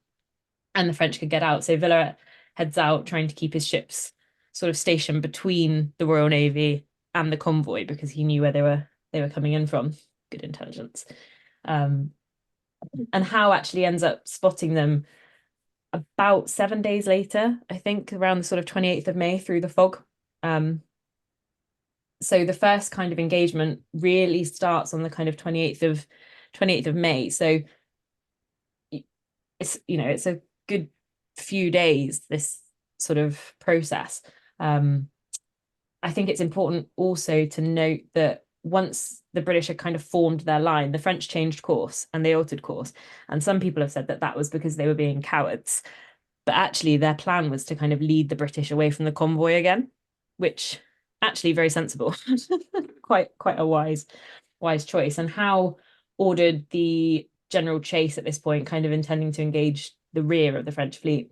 and the French could get out. So Villaret heads out trying to keep his ships sort of stationed between the Royal Navy and the convoy because he knew where they were coming in from. Good intelligence. And Howe actually ends up spotting them about 7 days later, I think, around the sort of 28th of May through the fog. So the first kind of engagement really starts on the kind of 28th of May. So it's a good few days, this sort of process. I think it's important also to note that once the British had kind of formed their line, the French changed course and they altered course. And some people have said that that was because they were being cowards. But actually, their plan was to kind of lead the British away from the convoy again, which actually very sensible, quite a wise choice. And Howe ordered the General Chase at this point, kind of intending to engage the rear of the French fleet.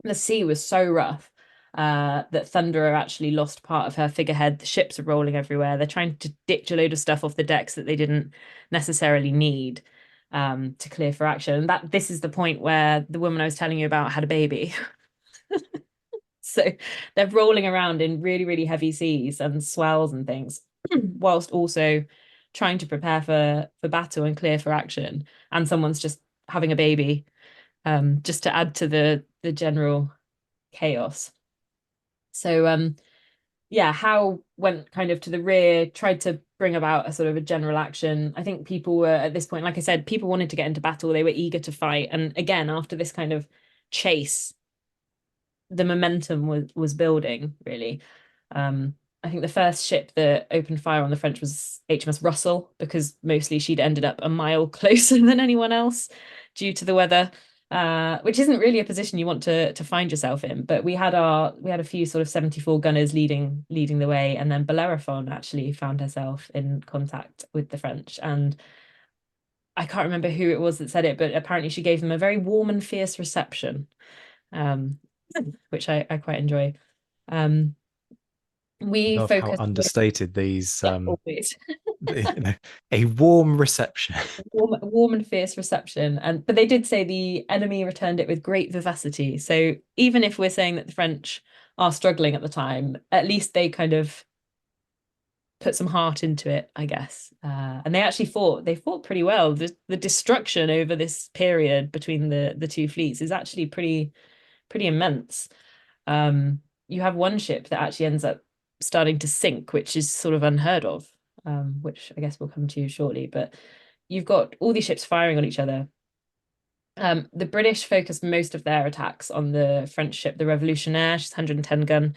The sea was so rough that Thunderer actually lost part of her figurehead. The ships are rolling everywhere. They're trying to ditch a load of stuff off the decks that they didn't necessarily need to clear for action. And that this is the point where the woman I was telling you about had a baby. So they're rolling around in really, really heavy seas and swells and things, whilst also trying to prepare for battle and clear for action. And someone's just having a baby, just to add to the general chaos. So yeah, Howe went kind of to the rear, tried to bring about a sort of a general action. I think people were at this point, like I said, people wanted to get into battle. They were eager to fight. And again, after this kind of chase, the momentum was building, really. I think the first ship that opened fire on the French was HMS Russell, because mostly she'd ended up a mile closer than anyone else due to the weather, which isn't really a position you want to find yourself in. But we had a few sort of 74 gunners leading the way, and then Bellerophon actually found herself in contact with the French. And I can't remember who it was that said it, but apparently she gave them a very warm and fierce reception, um, which I quite enjoy. Um, we Love how focused understated these always a warm reception. warm and fierce reception, and but they did say the enemy returned it with great vivacity. So even if we're saying that the French are struggling at the time, at least they kind of put some heart into it, I guess. And they actually fought pretty well. The destruction over this period between the two fleets is actually pretty immense. You have one ship that actually ends up starting to sink, which is sort of unheard of, which I guess we'll come to shortly. But you've got all these ships firing on each other. The British focused most of their attacks on the French ship, the Revolutionnaire. She's 110 gun,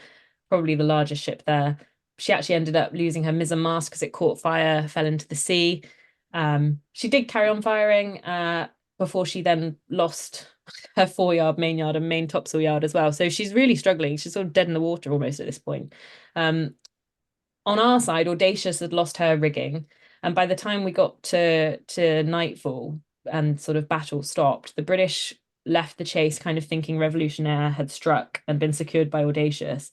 probably the largest ship there. She actually ended up losing her mizzen mast because it caught fire, fell into the sea. She did carry on firing before she then lost her foreyard, main yard, and main topsail yard as well. So she's really struggling. She's sort of dead in the water almost at this point. On our side, Audacious had lost her rigging, and by the time we got to nightfall and sort of battle stopped, the British left the chase kind of thinking Revolutionaire had struck and been secured by Audacious.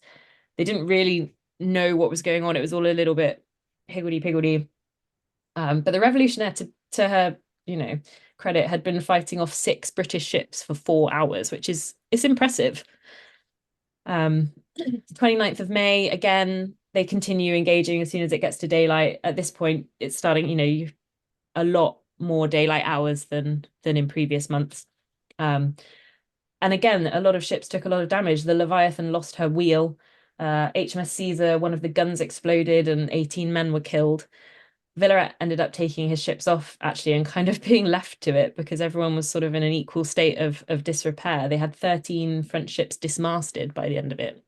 They didn't really know what was going on. It was all a little bit higgledy-piggledy. But the Revolutionaire, to her, credit, had been fighting off 6 British ships for 4 hours, which it's impressive. 29th of May, again, they continue engaging as soon as it gets to daylight. At this point, it's starting, a lot more daylight hours than in previous months. And again, a lot of ships took a lot of damage. The Leviathan lost her wheel. HMS Caesar, one of the guns exploded and 18 men were killed. Villaret ended up taking his ships off actually and kind of being left to it because everyone was sort of in an equal state of disrepair. They had 13 French ships dismasted by the end of it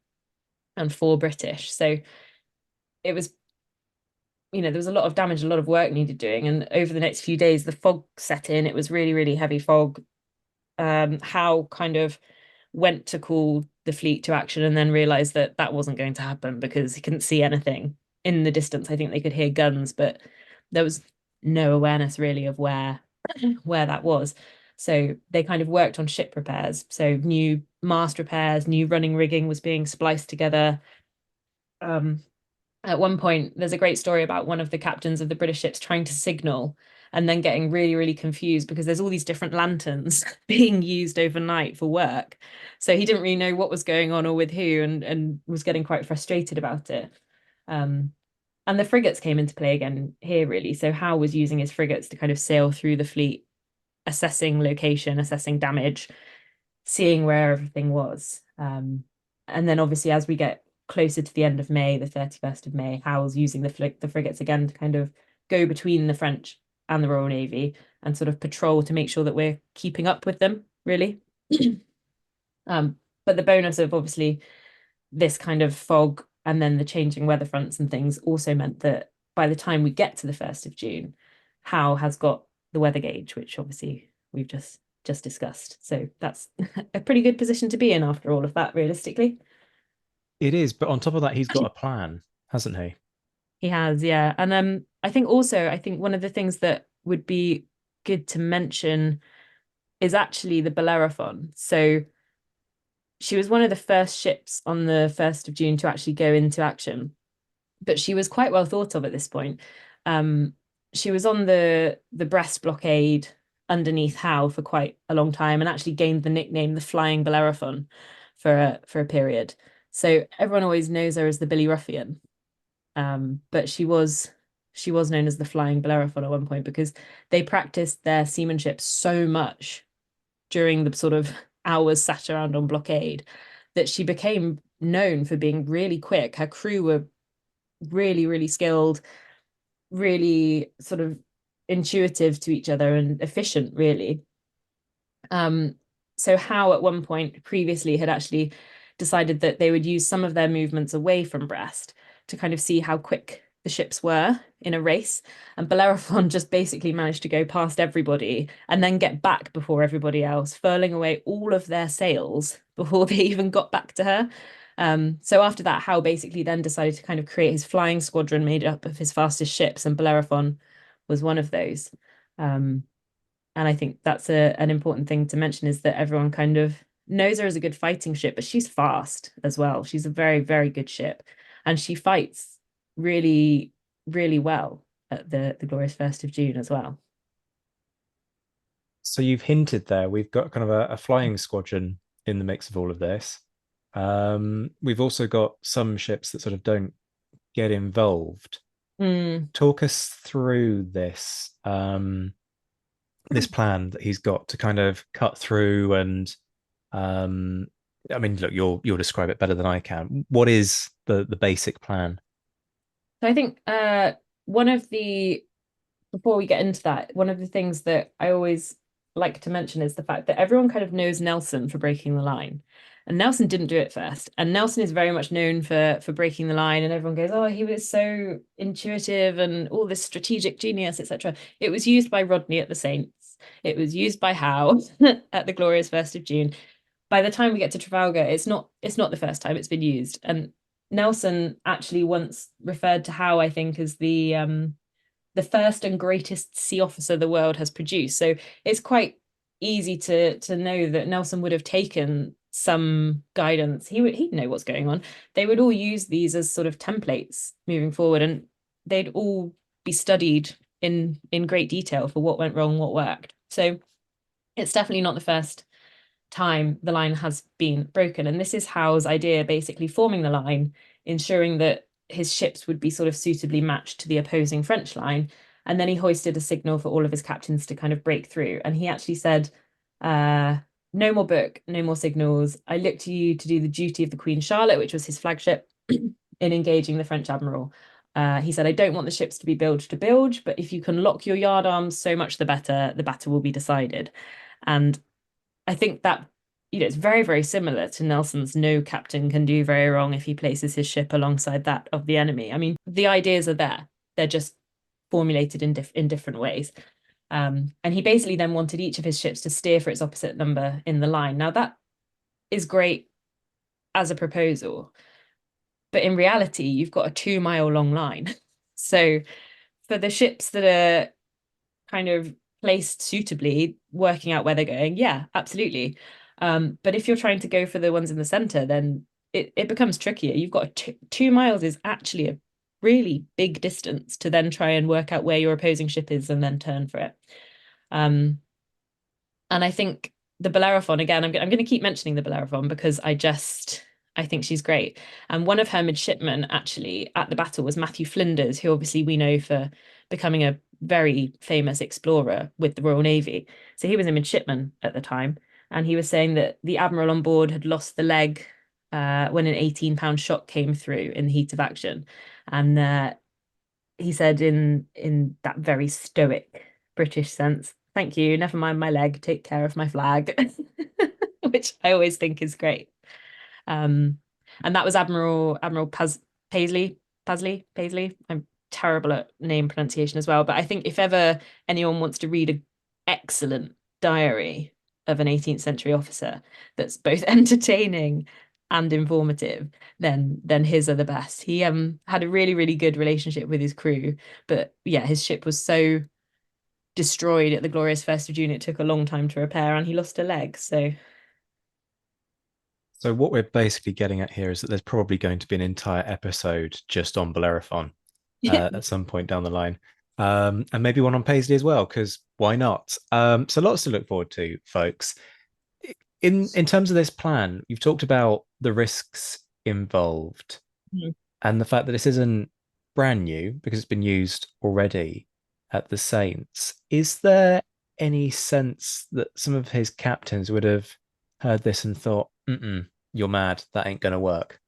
and 4 British. So it was, there was a lot of damage, a lot of work needed doing. And over the next few days, the fog set in. It was really, really heavy fog. Howe kind of went to call the fleet to action and then realized that that wasn't going to happen because he couldn't see anything in the distance. I think they could hear guns, but there was no awareness really of where that was. So they kind of worked on ship repairs. So new mast repairs, new running rigging was being spliced together. At one point, there's a great story about one of the captains of the British ships trying to signal and then getting really, really confused because there's all these different lanterns being used overnight for work. So he didn't really know what was going on or with who and was getting quite frustrated about it. And the frigates came into play again here, really. So Howe was using his frigates to kind of sail through the fleet, assessing location, assessing damage, seeing where everything was. And then obviously as we get closer to the end of May, the 31st of May, Howe's using the frigates again to kind of go between the French and the Royal Navy and sort of patrol to make sure that we're keeping up with them, really. But the bonus of obviously this kind of fog and then the changing weather fronts and things also meant that by the time we get to the 1st of June, Howe has got the weather gauge, which obviously we've just discussed. So that's a pretty good position to be in after all of that, realistically. It is, but on top of that, he's got a plan, hasn't he? He has, yeah. And I think one of the things that would be good to mention is actually the Bellerophon. So she was one of the first ships on the 1st of June to actually go into action, but she was quite well thought of at this point. Um, she was on the Brest blockade underneath Howe for quite a long time and actually gained the nickname the Flying Bellerophon for a period. So everyone always knows her as the Billy Ruffian. But she was known as the Flying Bellerophon at one point because they practiced their seamanship so much during the sort of hours sat around on blockade that she became known for being really quick. Her crew were really, really skilled, really sort of intuitive to each other and efficient, really. Um, so Howe at one point previously had actually decided that they would use some of their movements away from Brest to kind of see how quick the ships were in a race. And Bellerophon just basically managed to go past everybody and then get back before everybody else, furling away all of their sails before they even got back to her. So after that, Howe basically then decided to kind of create his flying squadron made up of his fastest ships, and Bellerophon was one of those. Um, and I think that's an important thing to mention is that everyone kind of knows her as a good fighting ship, but she's fast as well. She's a very, very good ship. And she fights really, really well at the Glorious 1st of June as well. So you've hinted there, we've got kind of a flying squadron in the mix of all of this. We've also got some ships that sort of don't get involved. Mm. Talk us through this plan that he's got to kind of cut through and um I mean, look, you'll describe it better than I can. What is the basic plan? So I think one of the before we get into that, one of the things that I always like to mention is the fact that everyone kind of knows Nelson for breaking the line. And Nelson didn't do it first. And Nelson is very much known for breaking the line. And everyone goes, oh, he was so intuitive and all this strategic genius, etc. It was used by Rodney at the Saints. It was used by Howe at the Glorious 1st of June. By the time we get to Trafalgar, it's not the first time it's been used. And Nelson actually once referred to Howe, I think, as the first and greatest sea officer the world has produced. So it's quite easy to know that Nelson would have taken some guidance. He'd know what's going on. They would all use these as sort of templates moving forward, and they'd all be studied in great detail for what went wrong, what worked. So it's definitely not the first time the line has been broken. And this is Howe's idea, basically forming the line, ensuring that his ships would be sort of suitably matched to the opposing French line. And then he hoisted a signal for all of his captains to kind of break through. And he actually said, no more book, no more signals. I look to you to do the duty of the Queen Charlotte, which was his flagship, in engaging the French admiral. He said, I don't want the ships to be bilge to bilge, but if you can lock your yard arms, so much the better. The battle will be decided. And I think that it's very, very similar to Nelson's no captain can do very wrong if he places his ship alongside that of the enemy. I mean, the ideas are there. They're just formulated in different ways. And he basically then wanted each of his ships to steer for its opposite number in the line. Now that is great as a proposal, but in reality, you've got a 2 mile long line. So for the ships that are kind of placed suitably, working out where they're going, yeah, absolutely. But if you're trying to go for the ones in the center, then it becomes trickier. You've got 2 miles is actually a really big distance to then try and work out where your opposing ship is and then turn for it. And I think the Bellerophon, again, I'm going to keep mentioning the Bellerophon because I think she's great. And one of her midshipmen actually at the battle was Matthew Flinders, who obviously we know for becoming a very famous explorer with the Royal Navy. So he was a midshipman at the time. And he was saying that the admiral on board had lost the leg when an 18-pound shot came through in the heat of action. And he said in that very stoic British sense, thank you, never mind my leg, take care of my flag. which I always think is great. Um, and that was Admiral Paisley. I'm terrible at name pronunciation as well, but I think if ever anyone wants to read an excellent diary of an 18th century officer that's both entertaining and informative, then his are the best. He had a really, really good relationship with his crew, but yeah, his ship was so destroyed at the Glorious First of June, it took a long time to repair, and he lost a leg. So So what we're basically getting at here is that there's probably going to be an entire episode just on Bellerophon at some point down the line. And maybe one on Paisley as well, because why not? So lots to look forward to, folks. In terms of this plan, you've talked about the risks involved and the fact that this isn't brand new because it's been used already at the Saints. Is there any sense that some of his captains would have heard this and thought, you're mad, that ain't gonna work?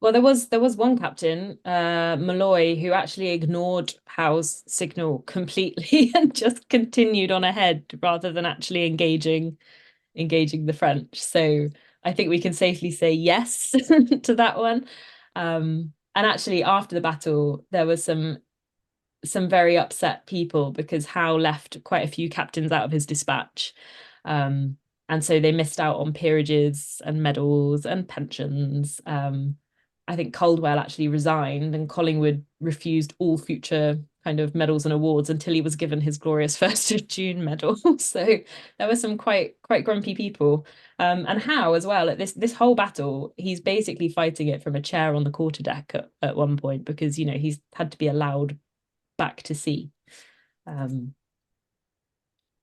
well, there was one captain, Malloy, who actually ignored Howe's signal completely and just continued on ahead rather than actually engaging the French. So I think we can safely say yes to that one. And actually, after the battle, there was some very upset people because Howe left quite a few captains out of his dispatch. Um, and so they missed out on peerages and medals and pensions. I think Caldwell actually resigned and Collingwood refused all future kind of medals and awards until he was given his glorious First of June medal. So there were some quite grumpy people. And Howe as well, at this whole battle, he's basically fighting it from a chair on the quarterdeck at one point because, he's had to be allowed back to sea. Um,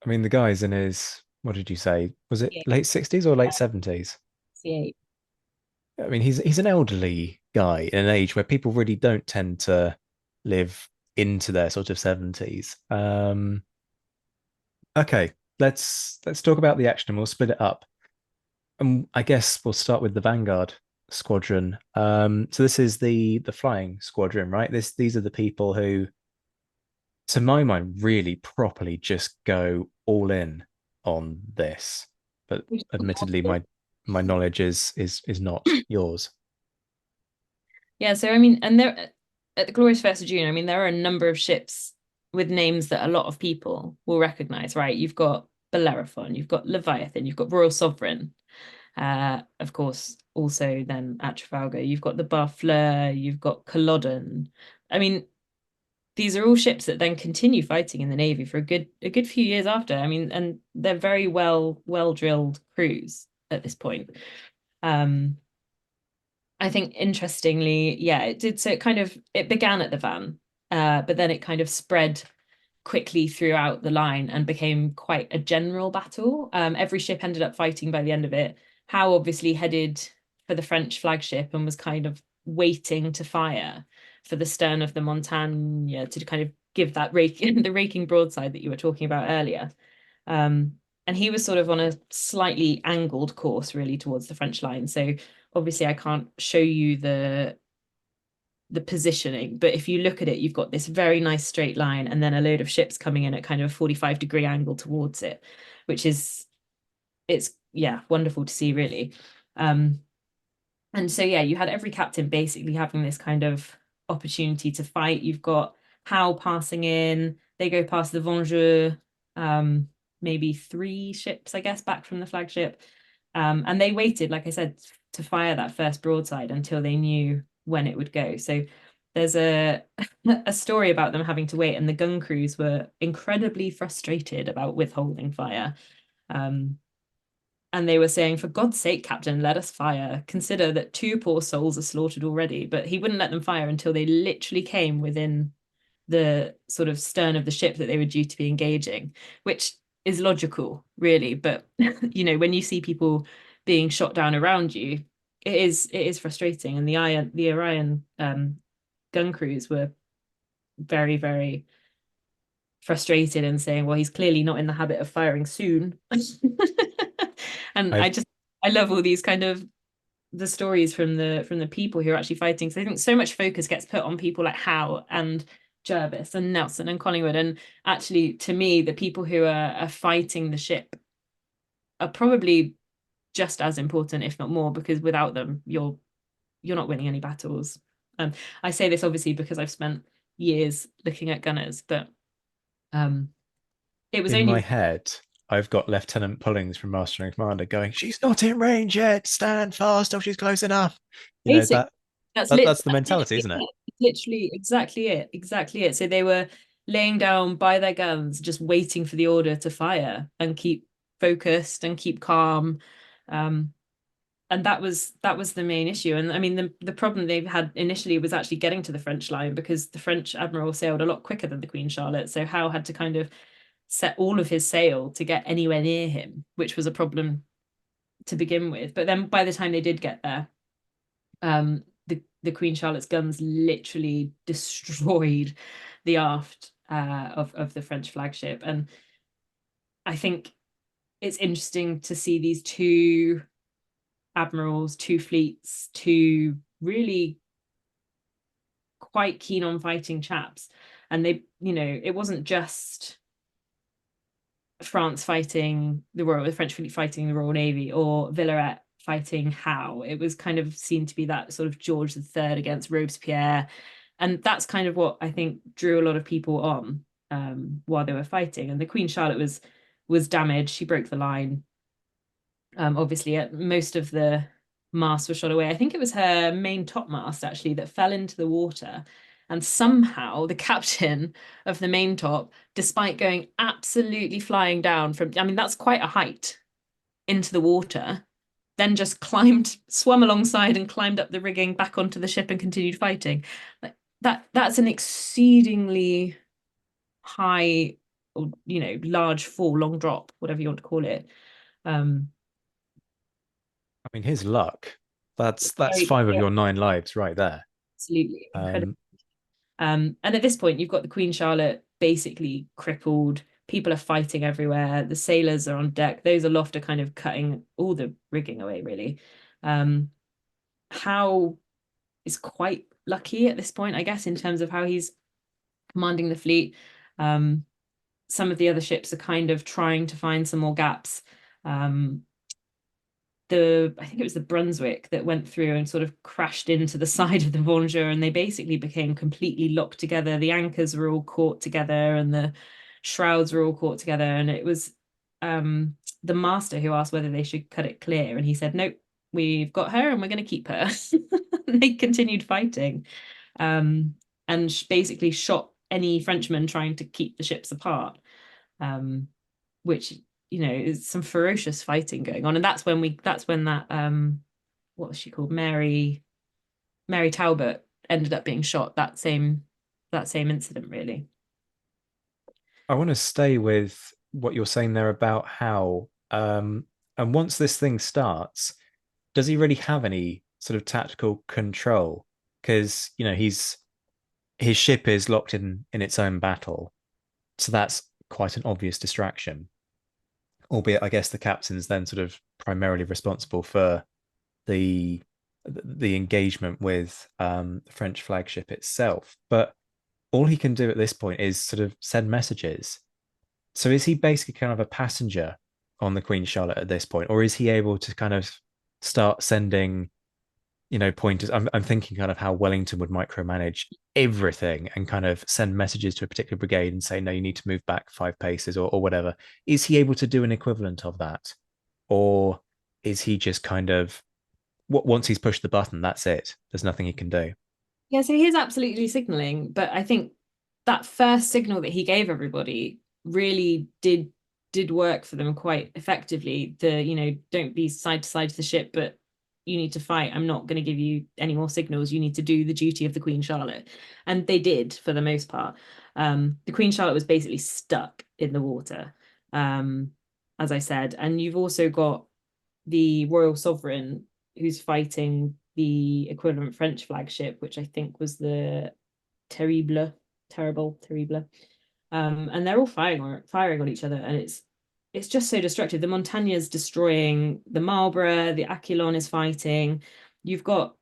I mean, the guy's in his, what did you say? Was it yeah, late 60s or late 70s? C8. I mean, he's an elderly guy in an age where people really don't tend to live into their sort of 70s. Okay, let's talk about the action and we'll split it up. I guess we'll start with the Vanguard squadron. So this is the flying squadron, right? These are the people who, to my mind, really properly just go all in on this. But admittedly, my knowledge is not yours. Yeah, so I mean, and there at the Glorious First of June, I mean, there are a number of ships with names that a lot of people will recognize, right? You've got Bellerophon, you've got Leviathan, you've got Royal Sovereign, of course, also then at Trafalgar, you've got the Barfleur, you've got Culloden. I mean, these are all ships that then continue fighting in the Navy for a good few years after. I mean, and they're very well drilled crews at this point. Um, I think interestingly, yeah, it did. So it began at the van, but then it kind of spread quickly throughout the line and became quite a general battle. Every ship ended up fighting by the end of it. Howe obviously headed for the French flagship and was kind of waiting to fire for the stern of the Montagne to kind of give that the raking broadside that you were talking about earlier. And he was sort of on a slightly angled course really towards the French line. So obviously I can't show you the positioning, but if you look at it, you've got this very nice straight line and then a load of ships coming in at kind of a 45-degree angle towards it, which is it's yeah, wonderful to see really. And so yeah, you had every captain basically having this kind of opportunity to fight. You've got Howe passing in, they go past the Vengeur, maybe three ships, I guess, back from the flagship. And they waited, like I said, to fire that first broadside until they knew when it would go. So there's a a story about them having to wait, and the gun crews were incredibly frustrated about withholding fire. Um, and they were saying, for God's sake, Captain, let us fire. Consider that two poor souls are slaughtered already. But he wouldn't let them fire until they literally came within the sort of stern of the ship that they were due to be engaging, which is logical, really. But when you see people being shot down around you, it is frustrating. And the Orion gun crews were very, very frustrated and saying, well, he's clearly not in the habit of firing soon. And I've I love all these kind of the stories from the people who are actually fighting. So I think so much focus gets put on people like Howe and Jervis and Nelson and Collingwood. And actually, to me, the people who are fighting the ship are probably just as important, if not more, because without them, you're not winning any battles. I say this obviously because I've spent years looking at gunners, but um, it was In my only head, I've got Lieutenant Pullings from Master and Commander going, "She's not in range yet. Stand fast till she's close enough." You know basic. that, that's the That's mentality, literally isn't it? it. Literally exactly it. So they were laying down by their guns, just waiting for the order to fire and keep focused and keep calm. Um, and that was the main issue. And I mean, the problem they've had initially was actually getting to the French line, because the French admiral sailed a lot quicker than the Queen Charlotte. So Howe had to kind of set all of his sail to get anywhere near him, which was a problem to begin with. But then by the time they did get there, the Queen Charlotte's guns literally destroyed the aft of the French flagship. And I think it's interesting to see these two admirals, two fleets, two really quite keen on fighting chaps. And they, it wasn't just France fighting the French fleet fighting the Royal Navy, or Villaret fighting Howe. It was kind of seen to be that sort of George III against Robespierre. And that's kind of what I think drew a lot of people on while they were fighting. And the Queen Charlotte was damaged. She broke the line. Obviously, most of the masts were shot away. I think it was her main topmast actually that fell into the water. And somehow the captain of the main top, despite going absolutely flying down from, I mean, that's quite a height into the water, then just swum alongside and climbed up the rigging back onto the ship and continued fighting. Like that's an exceedingly high, or large fall, long drop, whatever you want to call it. Um, I mean, his luck. That's Very, five of your nine lives right there. absolutely incredible. Um, And at this point, you've got the Queen Charlotte basically crippled. People are fighting everywhere. The sailors are on deck. Those aloft are kind of cutting all the rigging away, really. Howe is quite lucky at this point, I guess, in terms of how he's commanding the fleet. Some of the other ships are kind of trying to find some more gaps. Um, I think it was the Brunswick that went through and sort of crashed into the side of the Vengeur, and they basically became completely locked together. The anchors were all caught together and the shrouds were all caught together. And it was the master who asked whether they should cut it clear. And he said, nope, we've got her and we're going to keep her. And they continued fighting, and basically shot any Frenchman trying to keep the ships apart, which is some ferocious fighting going on. And that's when that what was she called, Mary Talbot, ended up being shot, that same incident, really. I want to stay with what you're saying there about how, and once this thing starts, does he really have any sort of tactical control? Because his ship is locked in its own battle, so that's quite an obvious distraction. Albeit, I guess the captain's then sort of primarily responsible for the the engagement with the French flagship itself. But all he can do at this point is sort of send messages. So is he basically kind of a passenger on the Queen Charlotte at this point, or is he able to kind of start sending, pointers? I'm thinking kind of how Wellington would micromanage everything and kind of send messages to a particular brigade and say, no, you need to move back 5 paces or whatever. Is he able to do an equivalent of that? Or is he just kind of, once he's pushed the button, that's it? There's nothing he can do. Yeah, so he is absolutely signaling, but I think that first signal that he gave everybody really did work for them quite effectively. Don't be side to side to the ship, but you need to fight. I'm not going to give you any more signals. You need to do the duty of the Queen Charlotte. And they did for the most part. The Queen Charlotte was basically stuck in the water, as I said. And you've also got the Royal Sovereign, who's fighting the equivalent French flagship, which I think was the Terrible. And they're all firing on each other, and it's just so destructive. The Montagne's destroying the Marlborough, the Aquilon is fighting. You've got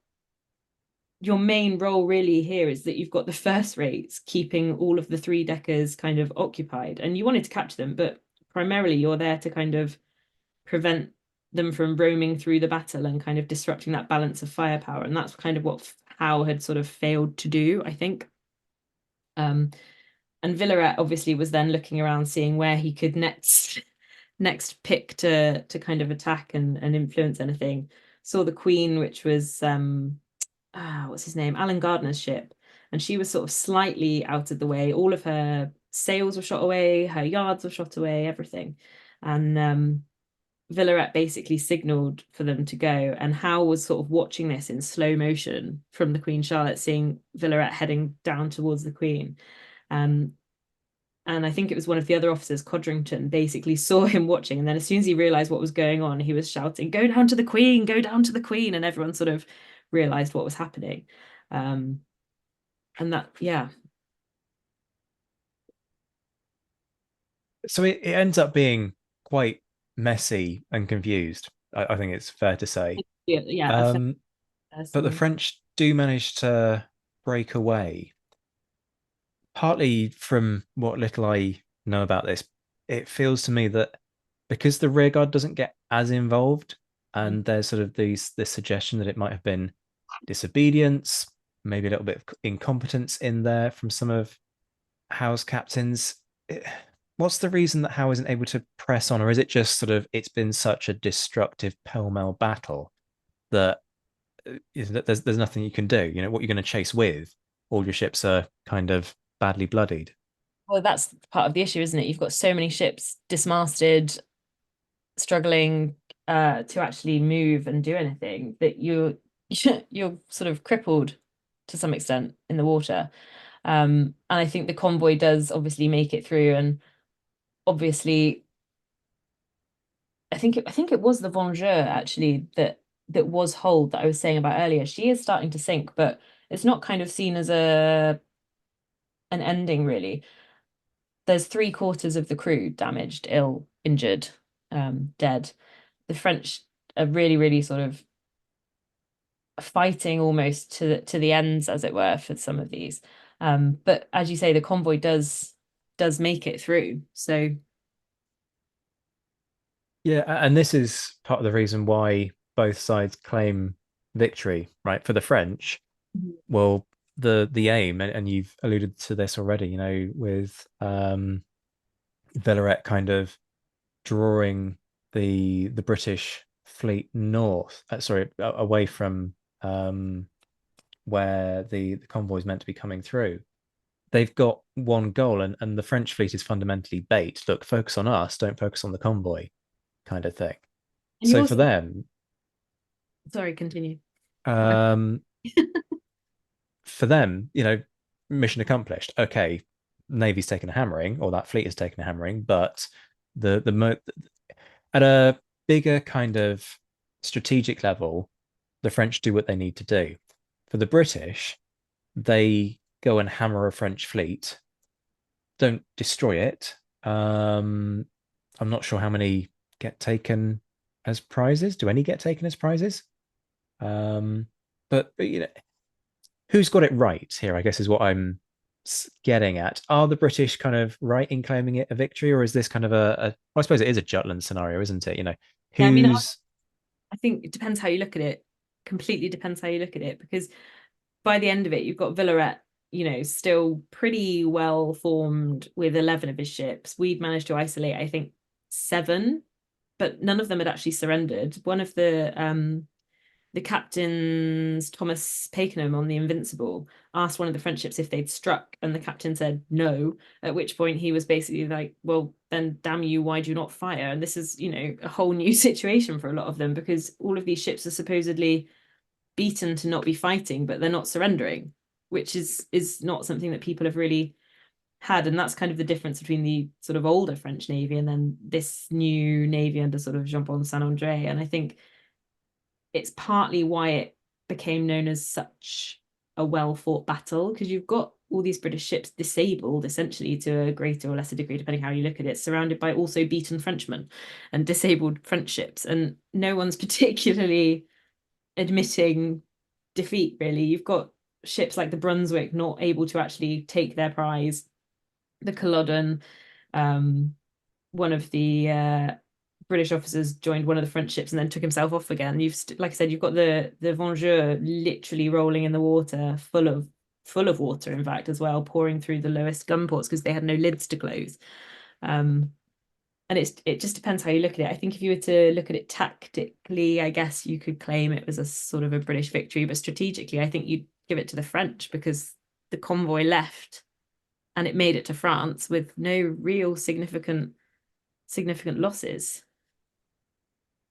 your main role really here is that you've got the first rates keeping all of the three deckers kind of occupied, and you wanted to capture them, but primarily you're there to kind of prevent them from roaming through the battle and kind of disrupting that balance of firepower. And that's kind of what Howe had sort of failed to do, I think. Um, and Villaret obviously was then looking around, seeing where he could next pick to kind of attack and influence anything. Saw the Queen, which was what's his name? Alan Gardner's ship. And she was sort of slightly out of the way. All of her sails were shot away, her yards were shot away, everything. And Villaret basically signaled for them to go. And Howe was sort of watching this in slow motion from the Queen Charlotte, seeing Villaret heading down towards the Queen. Um, and I think it was one of the other officers, Codrington, basically saw him watching. And then as soon as he realized what was going on, he was shouting, "Go down to the Queen, go down to the Queen." And everyone sort of realized what was happening. And that, yeah. So it ends up being quite messy and confused, I think it's fair to say. Yeah, yeah, a fair Um, but the person. French do manage to break away. Partly from what little I know about this, it feels to me that because the rear guard doesn't get as involved, and there's sort of this suggestion that it might have been disobedience, maybe a little bit of incompetence in there from some of Howe's captains. What's the reason that Howe isn't able to press on, or is it just sort of it's been such a destructive pell-mell battle that there's nothing you can do? You know what you're going to chase with. All your ships are kind of badly bloodied. Well, that's part of the issue, isn't it? You've got so many ships dismasted, struggling to actually move and do anything that you're sort of crippled to some extent in the water. And I think the convoy does obviously make it through, and obviously I think it was the Vengeur actually that was Hold that I was saying about earlier. She is starting to sink, but it's not kind of seen as a an ending really. There's three-quarters of the crew damaged, ill, injured, dead. The French are really, really sort of fighting almost to the ends, as it were, for some of these. But as you say, the convoy does make it through. So Yeah, and this is part of the reason why both sides claim victory, right? For the French, well, the aim, and you've alluded to this already, you know, with Villaret kind of drawing the British fleet north, sorry, away from where the convoy is meant to be coming through. They've got one goal, and the French fleet is fundamentally bait. Look, focus on us, don't focus on the convoy, kind of thing. and you So for also, them, sorry, continue. um, you know, mission accomplished. Okay, Navy's taken a hammering, or that fleet has taken a hammering, but the at a bigger kind of strategic level, the French do what they need to do. For the British, they go and hammer a French fleet, don't destroy it. I'm not sure how many get taken as prizes. Do any get taken as prizes? Um, but you know, who's got it right here? I guess is what I'm getting at. Are the British kind of right in claiming it a victory, or is this kind of well, I suppose it is a Jutland scenario, isn't it? You know, Yeah, I mean, who's I think it depends how you look at it. Completely depends how you look at it, because by the end of it, you've got Villaret, still pretty well formed with 11 of his ships. We'd managed to isolate, I think, seven, but none of them had actually surrendered. One of the captains, Thomas Pakenham on the Invincible, asked one of the French ships if they'd struck, and the captain said no. At which point he was basically like, "Well, then damn you, why do you not fire?" And this is, a whole new situation for a lot of them, because all of these ships are supposedly beaten to not be fighting, but they're not surrendering, which is not something that people have really had. And that's kind of the difference between the sort of older French Navy and then this new Navy under sort of Jean-Paul Saint-André. And I think it's partly why it became known as such a well-fought battle, because you've got all these British ships disabled essentially to a greater or lesser degree, depending how you look at it, surrounded by also beaten Frenchmen and disabled French ships. And no one's particularly admitting defeat, really. You've got ships like the Brunswick not able to actually take their prize, the Culloden, one of the British officers joined one of the French ships and then took himself off again. Like I said, you've got the Vengeur literally rolling in the water, full of water, in fact, as well, pouring through the lowest gun ports because they had no lids to close. And it just depends how you look at it. I think if you were to look at it tactically, I guess you could claim it was a sort of a British victory, but strategically, I think you'd give it to the French because the convoy left and it made it to France with no real significant losses.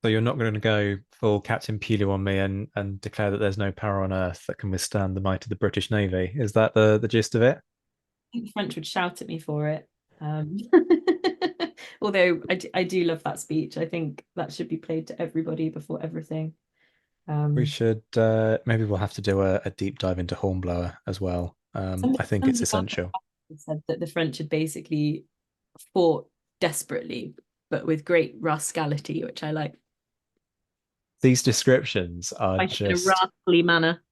So you're not going to go full Captain Pelu on me and declare that there's no power on earth that can withstand the might of the British Navy. Is that the gist of it? I think the French would shout at me for it. Although I do love that speech. I think that should be played to everybody before everything. We Um, should maybe we'll have to do a deep dive into Hornblower as well. I think it's somebody essential. said that the French had basically fought desperately, but with great rascality, which I like. These descriptions are Fighting in a just rascally manner.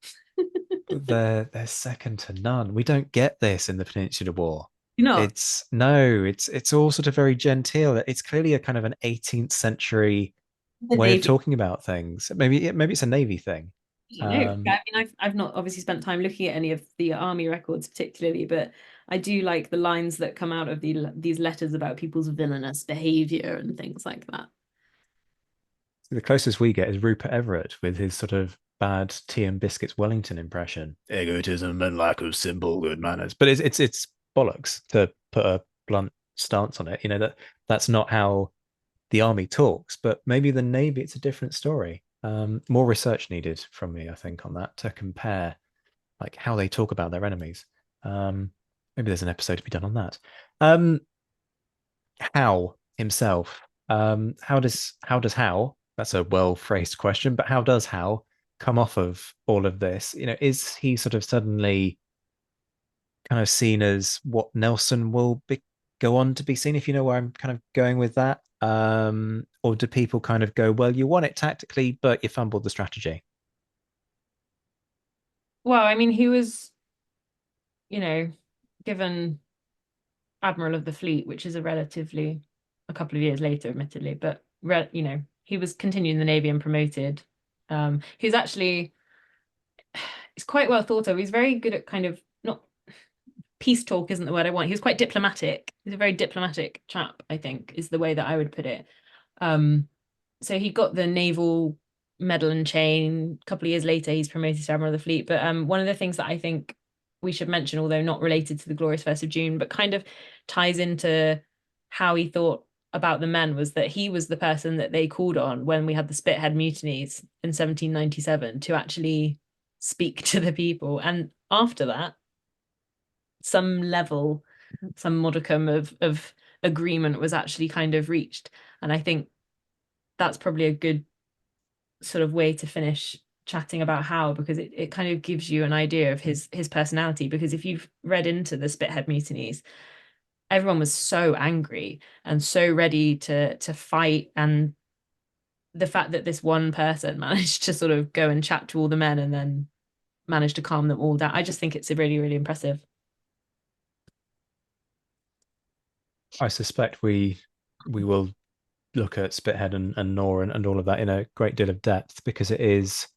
they're second to none. We don't get this in the Peninsular War. You know, It's no, it's all sort of very genteel. It's clearly a kind of an 18th century the way of Navy. talking about things. Maybe it's a Navy thing. I don't know. Um, I mean, I've not obviously spent time looking at any of the army records particularly, but I do like the lines that come out of these letters about people's villainous behavior and things like that. the closest we get is Rupert Everett with his sort of bad tea and biscuits Wellington impression. Egotism and lack of simple good manners. But it's bollocks to put a blunt stance on it. You know that's not how the army talks. But maybe the navy, it's a different story. More research needed from me, I think, on that to compare like how they talk about their enemies. Um, Maybe there's an episode to be done on that. Um, Howe himself. How does Howe? That's a well phrased question, but how does Howe come off of all of this? You know, is he sort of suddenly kind of seen as what Nelson will be go on to be seen? If you know where I'm kind of going with that, or do people kind of go, well, you won it tactically, but you fumbled the strategy? Well, I mean, he was, you know, given Admiral of the Fleet, which is a couple of years later, admittedly, but he was continuing the Navy and promoted. He was actually he's quite well thought of. He's very good at kind of not peace talk isn't the word I want. He was quite diplomatic. He's a very diplomatic chap, I think, is the way that I would put it. Um, so he got the Naval Medal and Chain. A couple of years later, he's promoted to Admiral of the Fleet. But one of the things that I think we should mention, although not related to the Glorious First of June, but kind of ties into how he thought about the men, was that he was the person that they called on when we had the Spithead mutinies in 1797 to actually speak to the people. And after that, some level, some modicum of agreement was actually kind of reached. And I think that's probably a good sort of way to finish chatting about how, because it kind of gives you an idea of his personality. Because if you've read into the Spithead mutinies, everyone was so angry and so ready to fight. And the fact that this one person managed to sort of go and chat to all the men and then managed to calm them all down, I just think it's really, really impressive. I suspect we will look at Spithead and Nor and all of that in a great deal of depth because it's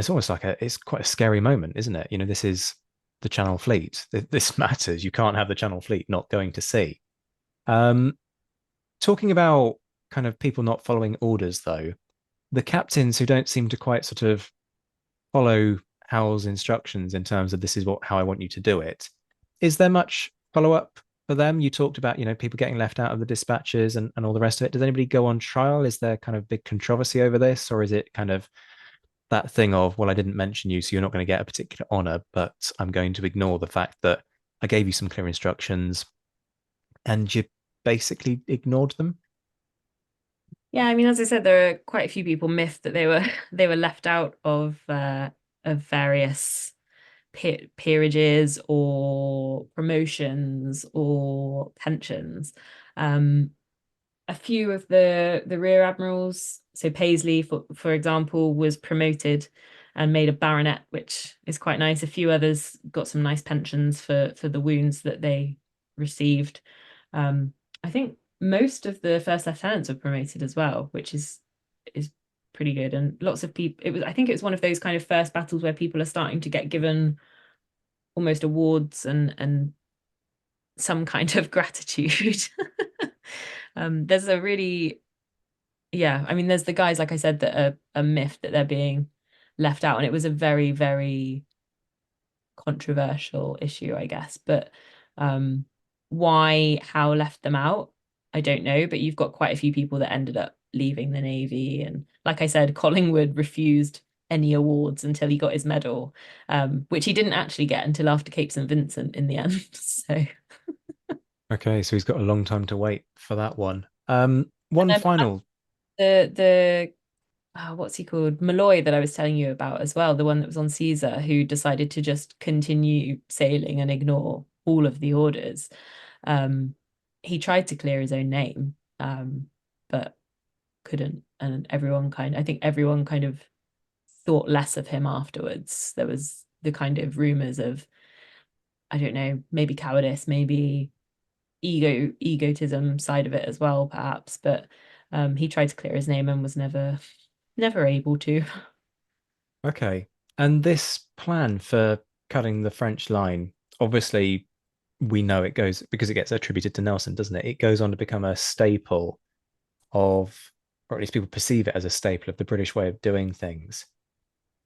almost like it's quite a scary moment, isn't it? You know, this is the Channel Fleet. This matters. You can't have the Channel Fleet not going to sea. Um, Talking about kind of people not following orders, though, the captains who don't seem to quite sort of follow Howell's instructions in terms of this is how I want you to do it. Is there much follow up for them? You talked about, you know, people getting left out of the dispatches and all the rest of it. Does anybody go on trial? Is there kind of big controversy over this, or is it kind of that thing of, well, I didn't mention you, so you're not going to get a particular honor, but I'm going to ignore the fact that I gave you some clear instructions and you basically ignored them? Yeah, I mean, as I said, there are quite a few people miffed that they were they were left out of various peerages or promotions or pensions. Um, a few of the rear admirals, so Paisley, for example, was promoted and made a baronet, which is quite nice. A few others got some nice pensions for the wounds that they received. I think most of the first lieutenants were promoted as well, which is pretty good. And lots of people, it was, I think it was one of those kind of first battles where people are starting to get given almost awards and some kind of gratitude. There's a really, yeah, I mean, there's the guys, like I said, that are a myth that they're being left out. And it was a very, very controversial issue, I guess. But why Howe left them out, I don't know. But you've got quite a few people that ended up leaving the Navy. And like I said, Collingwood refused any awards until he got his medal, which he didn't actually get until after Cape St. Vincent in the end. So, Okay, so he's got a long time to wait for that one. One and then final. the what's he called? Malloy that I was telling you about as well, the one that was on Caesar, who decided to just continue sailing and ignore all of the orders. Um, he tried to clear his own name, but couldn't. And I think everyone kind of thought less of him afterwards. There was the kind of rumors of, I don't know, maybe cowardice, maybe egotism side of it as well, perhaps. But he tried to clear his name and was never able to. Okay. And this plan for cutting the French line, obviously, we know it goes because it gets attributed to Nelson, doesn't it? It goes on to become a staple of, or at least people perceive it as a staple of the British way of doing things.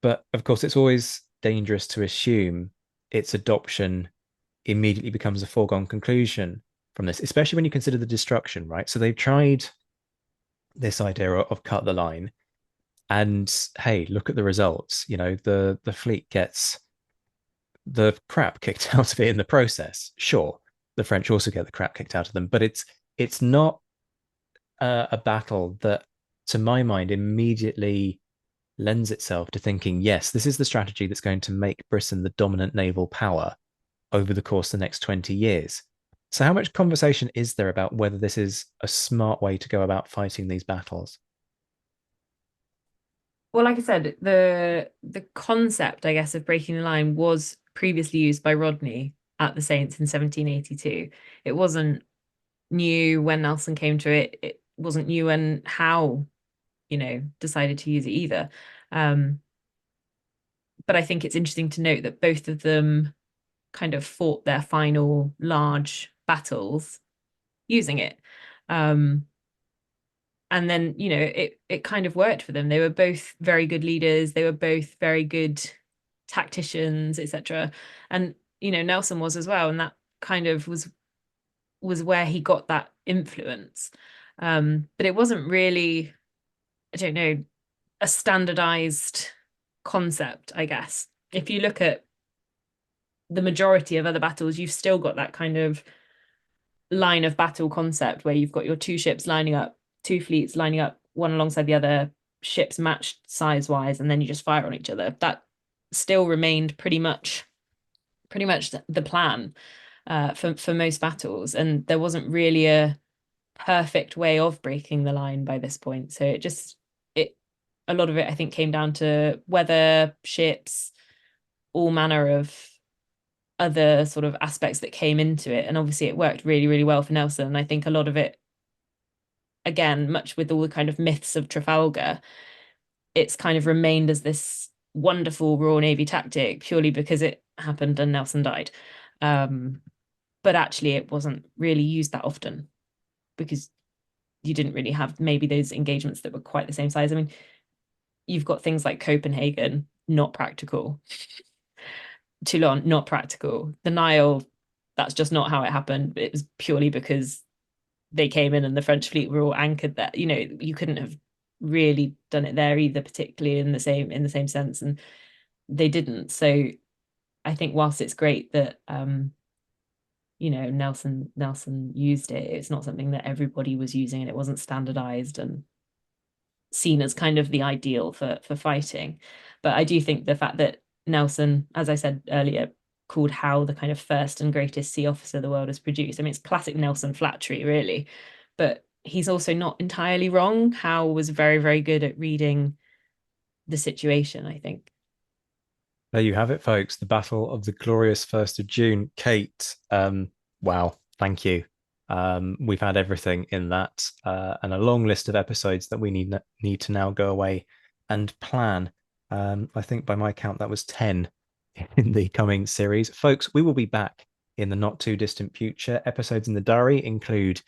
But of course, it's always dangerous to assume its adoption immediately becomes a foregone conclusion from this, especially when you consider the destruction, right? So they've tried this idea of cut the line, and hey, look at the results. You know, the fleet gets the crap kicked out of it in the process. Sure, the French also get the crap kicked out of them, but it's not a battle that, to my mind, immediately lends itself to thinking, yes, this is the strategy that's going to make Britain the dominant naval power over the course of the next 20 years. So, how much conversation is there about whether this is a smart way to go about fighting these battles? Well, like I said, the concept, I guess, of breaking the line was previously used by Rodney at the Saints in 1782. It wasn't new when Nelson came to it. It wasn't new when Howe, decided to use it either. Um, but I think it's interesting to note that both of them kind of fought their final large battles using it. Um, and then it kind of worked for them. They were both very good leaders, they were both very good tacticians, etc. And Nelson was as well, and that kind of was where he got that influence. But it wasn't really, I don't know, a standardized concept, I guess. If you look at the majority of other battles, you've still got that kind of line of battle concept where you've got your two ships lining up, two fleets lining up, one alongside the other, ships matched size wise, and then you just fire on each other. That still remained pretty much the plan for most battles, and there wasn't really a perfect way of breaking the line by this point. So it a lot of it I think came down to weather, ships, all manner of other sort of aspects that came into it. And obviously it worked really, really well for Nelson. And I think a lot of it, again, much with all the kind of myths of Trafalgar, it's kind of remained as this wonderful Royal Navy tactic purely because it happened and Nelson died. Um, but actually it wasn't really used that often because you didn't really have maybe those engagements that were quite the same size. I mean, you've got things like Copenhagen, not practical. Toulon, not practical. The Nile, that's just not how it happened. It was purely because they came in and the French fleet were all anchored there. You couldn't have really done it there either, particularly in the same sense, and they didn't. So I think whilst it's great that Nelson used it, it's not something that everybody was using, and it wasn't standardized and seen as kind of the ideal for fighting. But I do think the fact that Nelson, as I said earlier, called Howe the kind of first and greatest sea officer the world has produced. I mean, it's classic Nelson flattery, really. But he's also not entirely wrong. Howe was very, very good at reading the situation, I think. There you have it, folks. The Battle of the Glorious 1st of June. Kate, wow, thank you. We've had everything in that, and a long list of episodes that we need to now go away and plan. I think by my count that was 10 in the coming series. Folks, we will be back in the not too distant future. Episodes in the diary include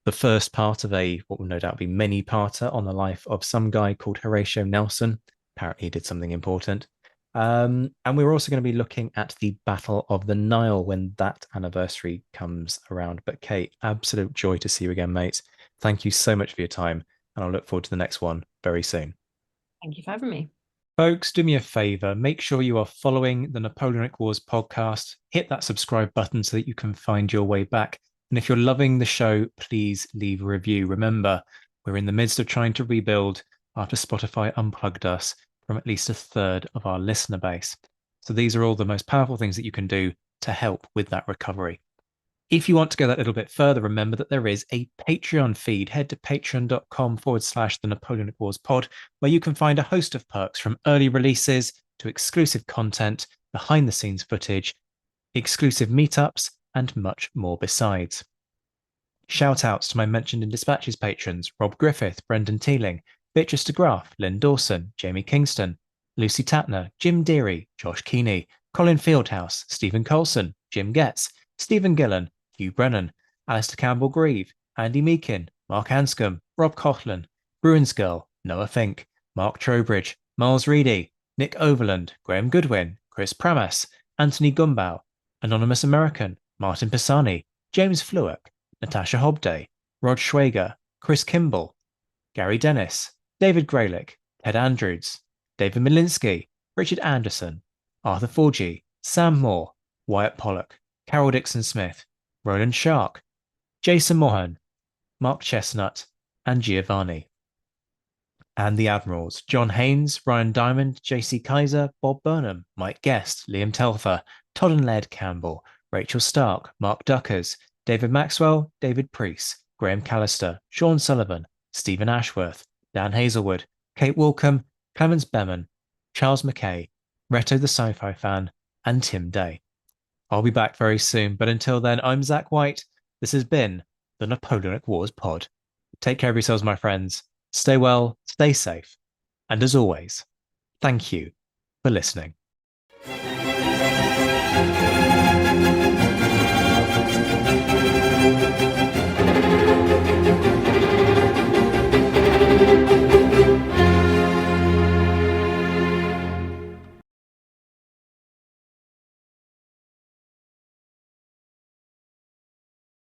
the first part of what will no doubt be many-parter on the life of some guy called Horatio Nelson. Apparently he did something important. And we're also going to be looking at the Battle of the Nile when that anniversary comes around. But Kate, absolute joy to see you again, mate. Thank you so much for your time, and I'll look forward to the next one very soon. Thank you for having me. Folks, do me a favor. Make sure you are following the Napoleonic Wars podcast. Hit that subscribe button so that you can find your way back. And if you're loving the show, please leave a review. Remember, we're in the midst of trying to rebuild after Spotify unplugged us from at least a third of our listener base. So these are all the most powerful things that you can do to help with that recovery. If you want to go that little bit further, remember that there is a Patreon feed. Head to patreon.com/the Napoleonic Wars pod, where you can find a host of perks from early releases to exclusive content, behind the scenes footage, exclusive meetups, and much more besides. Shout outs to my mentioned in dispatches patrons Rob Griffith, Brendan Teeling, Beatrice DeGraff, Lynn Dawson, Jamie Kingston, Lucy Tatner, Jim Deary, Josh Keeney, Colin Fieldhouse, Stephen Colson, Jim Getz, Stephen Gillen, Hugh Brennan, Alistair Campbell-Grieve, Andy Meakin, Mark Hanscom, Rob Coughlin, Bruins Girl, Noah Fink, Mark Trowbridge, Miles Reedy, Nick Overland, Graham Goodwin, Chris Pramas, Anthony Gumbau, Anonymous American, Martin Pisani, James Fluick, Natasha Hobday, Rod Schwager, Chris Kimball, Gary Dennis, David Graylick, Ted Andrews, David Milinsky, Richard Anderson, Arthur Forgy, Sam Moore, Wyatt Pollock, Carol Dixon Smith, Roland Shark, Jason Mohan, Mark Chestnut, and Giovanni. And the Admirals, John Haynes, Ryan Diamond, JC Kaiser, Bob Burnham, Mike Guest, Liam Telfer, Todd and Led Campbell, Rachel Stark, Mark Duckers, David Maxwell, David Priest, Graham Callister, Sean Sullivan, Stephen Ashworth, Dan Hazelwood, Kate Walcombe, Clemens Beman, Charles McKay, Reto the Sci-Fi Fan, and Tim Day. I'll be back very soon, but until then, I'm Zach White. This has been the Napoleonic Wars Pod. Take care of yourselves, my friends. Stay well, stay safe, and as always, thank you for listening.